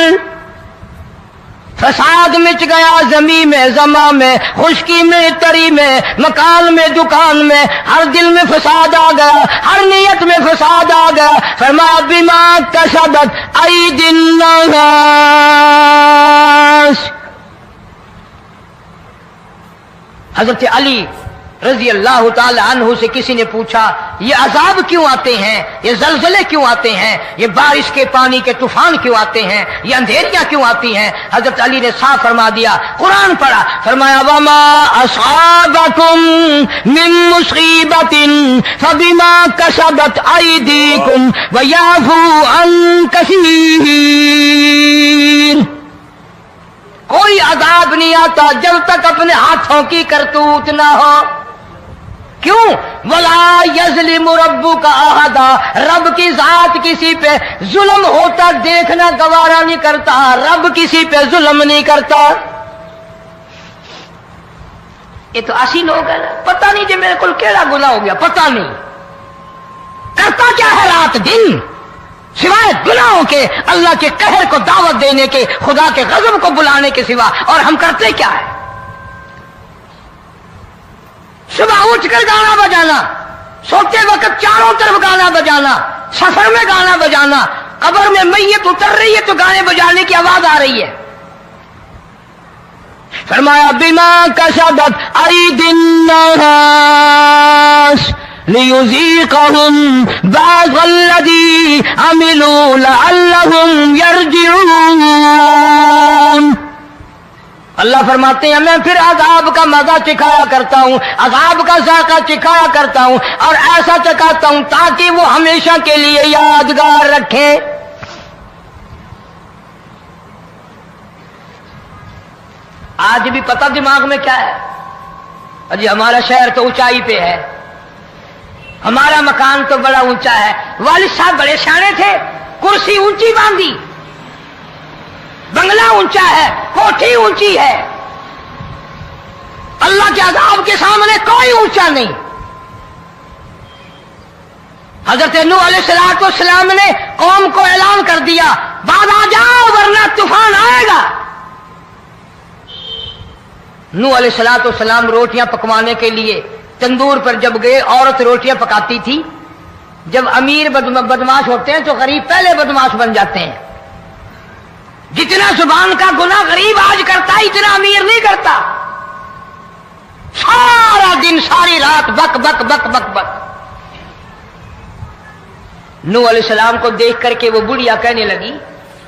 فساد مچ گیا زمین میں، زماں میں، خشکی میں، تری میں، مکان میں، دکان میں، ہر دل میں فساد آ گیا، ہر نیت میں فساد آ گیا۔ فرمایا بما کسبت ایدی الناس، حضرت علی رضی اللہ تعالی عنہ سے کسی نے پوچھا یہ عذاب کیوں آتے ہیں، یہ زلزلے کیوں آتے ہیں، یہ بارش کے پانی کے طوفان کیوں آتے ہیں، یہ اندھیریاں کیوں آتی ہیں؟ حضرت علی نے صاف فرما دیا، قرآن پڑھا، فرمایا وما اصابکم من مصیبت فبما کسبت ایدیکم ویعفو عن کثیر۔ کوئی عذاب نہیں آتا جب تک اپنے ہاتھوں کی کرتوت نہ ہو۔ کیوں؟ ولا یظلم ربک احدا، رب کی ذات کسی پہ ظلم ہوتا دیکھنا گوارا نہیں کرتا، رب کسی پہ ظلم نہیں کرتا۔ یہ تو ایسی لوگ ہیں پتہ نہیں جی میرے کو کیڑا گناہ ہو گیا، پتہ نہیں کرتا کیا ہے رات دن سوائے گناہوں کے، اللہ کے قہر کو دعوت دینے کے، خدا کے غضب کو بلانے کے سوا، اور ہم کرتے کیا ہے؟ صبح اٹھ کر گانا بجانا، سوتے وقت چاروں طرف گانا بجانا، سفر میں گانا بجانا، قبر میں میت اتر رہی ہے تو گانے بجانے کی آواز آ رہی ہے۔ فرمایا بما کسبت ایدی الناس لیذیقہم بعض الذی عملوا لعلہم یرجعون۔ اللہ فرماتے ہیں میں پھر عذاب کا مزہ چکھایا کرتا ہوں، عذاب کا ذائقہ چکھایا کرتا ہوں، اور ایسا چکھاتا ہوں تاکہ وہ ہمیشہ کے لیے یادگار رکھے۔ آج بھی پتہ دماغ میں کیا ہے؟ اجی ہمارا شہر تو اونچائی پہ ہے، ہمارا مکان تو بڑا اونچا ہے، والد صاحب بڑے سیانے تھے، کرسی اونچی باندھی، بنگلہ اونچا ہے، کوٹھی اونچی ہے، اللہ کے عذاب کے سامنے کوئی اونچا نہیں۔ حضرت نوح علیہ السلام نے قوم کو اعلان کر دیا بعد آ جاؤ ورنہ طوفان آئے گا۔ نوح علیہ السلام روٹیاں پکوانے کے لیے تندور پر جب گئے، عورت روٹیاں پکاتی تھی۔ جب امیر بدماش ہوتے ہیں تو غریب پہلے بدماش بن جاتے ہیں۔ جتنا زبان کا گناہ غریب آج کرتا ہے اتنا امیر نہیں کرتا۔ سارا دن ساری رات بک بک بک بک بک۔ نوح علیہ السلام کو دیکھ کر کے وہ بڑھیا کہنے لگی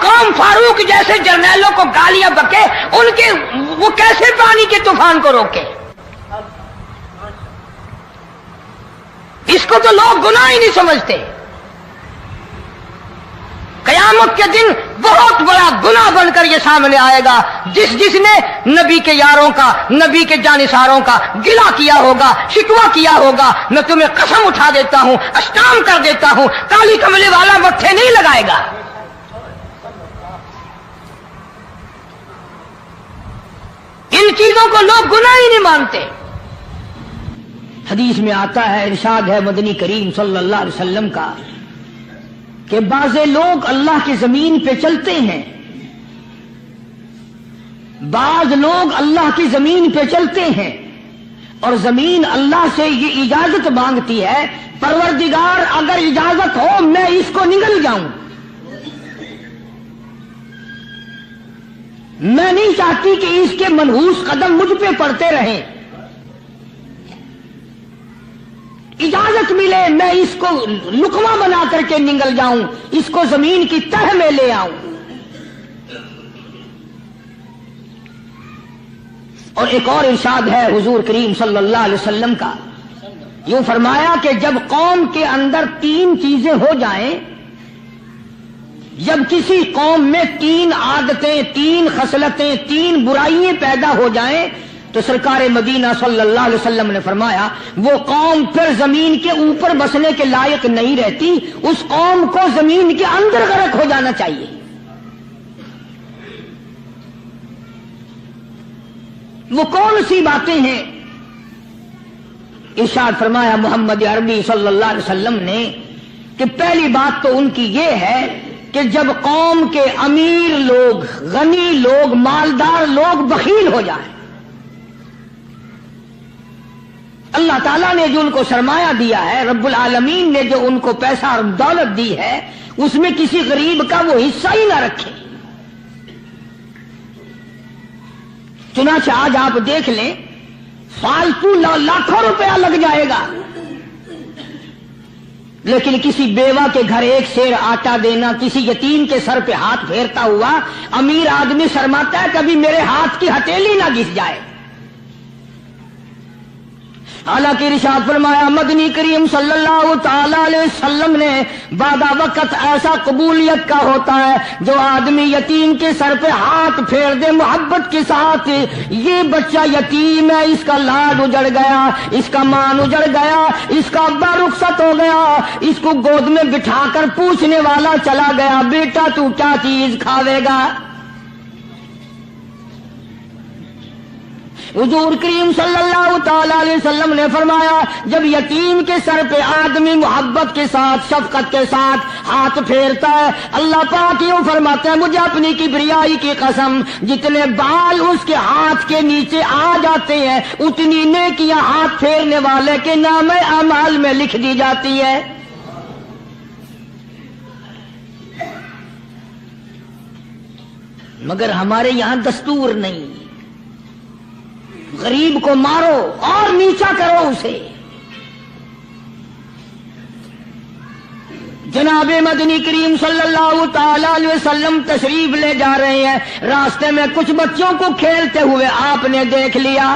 قوم فاروق جیسے جرنیلوں کو گالیاں بکے ان کے وہ کیسے پانی کے طوفان کو روکے؟ اس کو تو لوگ گناہ ہی نہیں سمجھتے۔ قیامت کے دن بہت بڑا گناہ بن کر یہ سامنے آئے گا، جس نے نبی کے یاروں کا، نبی کے جانثاروں کا گلہ کیا ہوگا، شکوہ کیا ہوگا، میں تمہیں قسم اٹھا دیتا ہوں، اشتام کر دیتا ہوں، کالی کملی والا متھے نہیں لگائے گا۔ ان چیزوں کو لوگ گناہ ہی نہیں مانتے۔ حدیث میں آتا ہے، ارشاد ہے مدنی کریم صلی اللہ علیہ وسلم کا کہ بعض لوگ اللہ کی زمین پہ چلتے ہیں، بعض لوگ اللہ کی زمین پہ چلتے ہیں اور زمین اللہ سے یہ اجازت مانگتی ہے، پروردگار اگر اجازت ہو میں اس کو نگل جاؤں، میں نہیں چاہتی کہ اس کے منحوس قدم مجھ پہ پڑتے رہیں، اجازت ملے میں اس کو لقمہ بنا کر کے نگل جاؤں، اس کو زمین کی تہ میں لے آؤں۔ اور ایک اور ارشاد ہے حضور کریم صلی اللہ علیہ وسلم کا، یوں فرمایا کہ جب قوم کے اندر 3 چیزیں ہو جائیں، جب کسی قوم میں 3 عادتیں، 3 خصلتیں، 3 برائیاں پیدا ہو جائیں تو سرکار مدینہ صلی اللہ علیہ وسلم نے فرمایا وہ قوم پھر زمین کے اوپر بسنے کے لائق نہیں رہتی، اس قوم کو زمین کے اندر غرق ہو جانا چاہیے۔ وہ کون سی باتیں ہیں؟ ارشاد فرمایا محمد عربی صلی اللہ علیہ وسلم نے کہ پہلی بات تو ان کی یہ ہے کہ جب قوم کے امیر لوگ، غنی لوگ، مالدار لوگ بخیل ہو جائیں، اللہ تعالیٰ نے جو ان کو سرمایہ دیا ہے، رب العالمین نے جو ان کو پیسہ اور دولت دی ہے، اس میں کسی غریب کا وہ حصہ ہی نہ رکھے۔ چنانچہ آج آپ دیکھ لیں فالتو لاکھوں روپیہ لگ جائے گا، لیکن کسی بیوہ کے گھر 1 سیر آٹا دینا، کسی یتیم کے سر پہ ہاتھ پھیرتا ہوا امیر آدمی شرماتا ہے کبھی میرے ہاتھ کی ہتھیلی نہ گھس جائے۔ حالانکہ ارشاد فرمایا مدنی کریم صلی اللہ تعالی علیہ وسلم نے بعد وقت ایسا قبولیت کا ہوتا ہے جو آدمی یتیم کے سر پہ ہاتھ پھیر دے محبت کے ساتھ، یہ بچہ یتیم ہے، اس کا لاڈ اجڑ گیا، اس کا مان اجڑ گیا، اس کا ابا رخصت ہو گیا، اس کو گود میں بٹھا کر پوچھنے والا چلا گیا بیٹا تو کیا چیز کھاوے گا؟ حضور کریم صلی اللہ تعالی علیہ وسلم نے فرمایا جب یتیم کے سر پہ آدمی محبت کے ساتھ، شفقت کے ساتھ ہاتھ پھیرتا ہے، اللہ پاک یوں فرماتے ہیں مجھے اپنی کبریائی کی قسم جتنے بال اس کے ہاتھ کے نیچے آ جاتے ہیں اتنی نیکیاں ہاتھ پھیرنے والے کے نام اعمال میں لکھ دی جاتی ہے۔ مگر ہمارے یہاں دستور نہیں، غریب کو مارو اور نیچا کرو اسے۔ جناب مدنی کریم صلی اللہ تعالی علیہ وسلم تشریف لے جا رہے ہیں، راستے میں کچھ بچوں کو کھیلتے ہوئے آپ نے دیکھ لیا،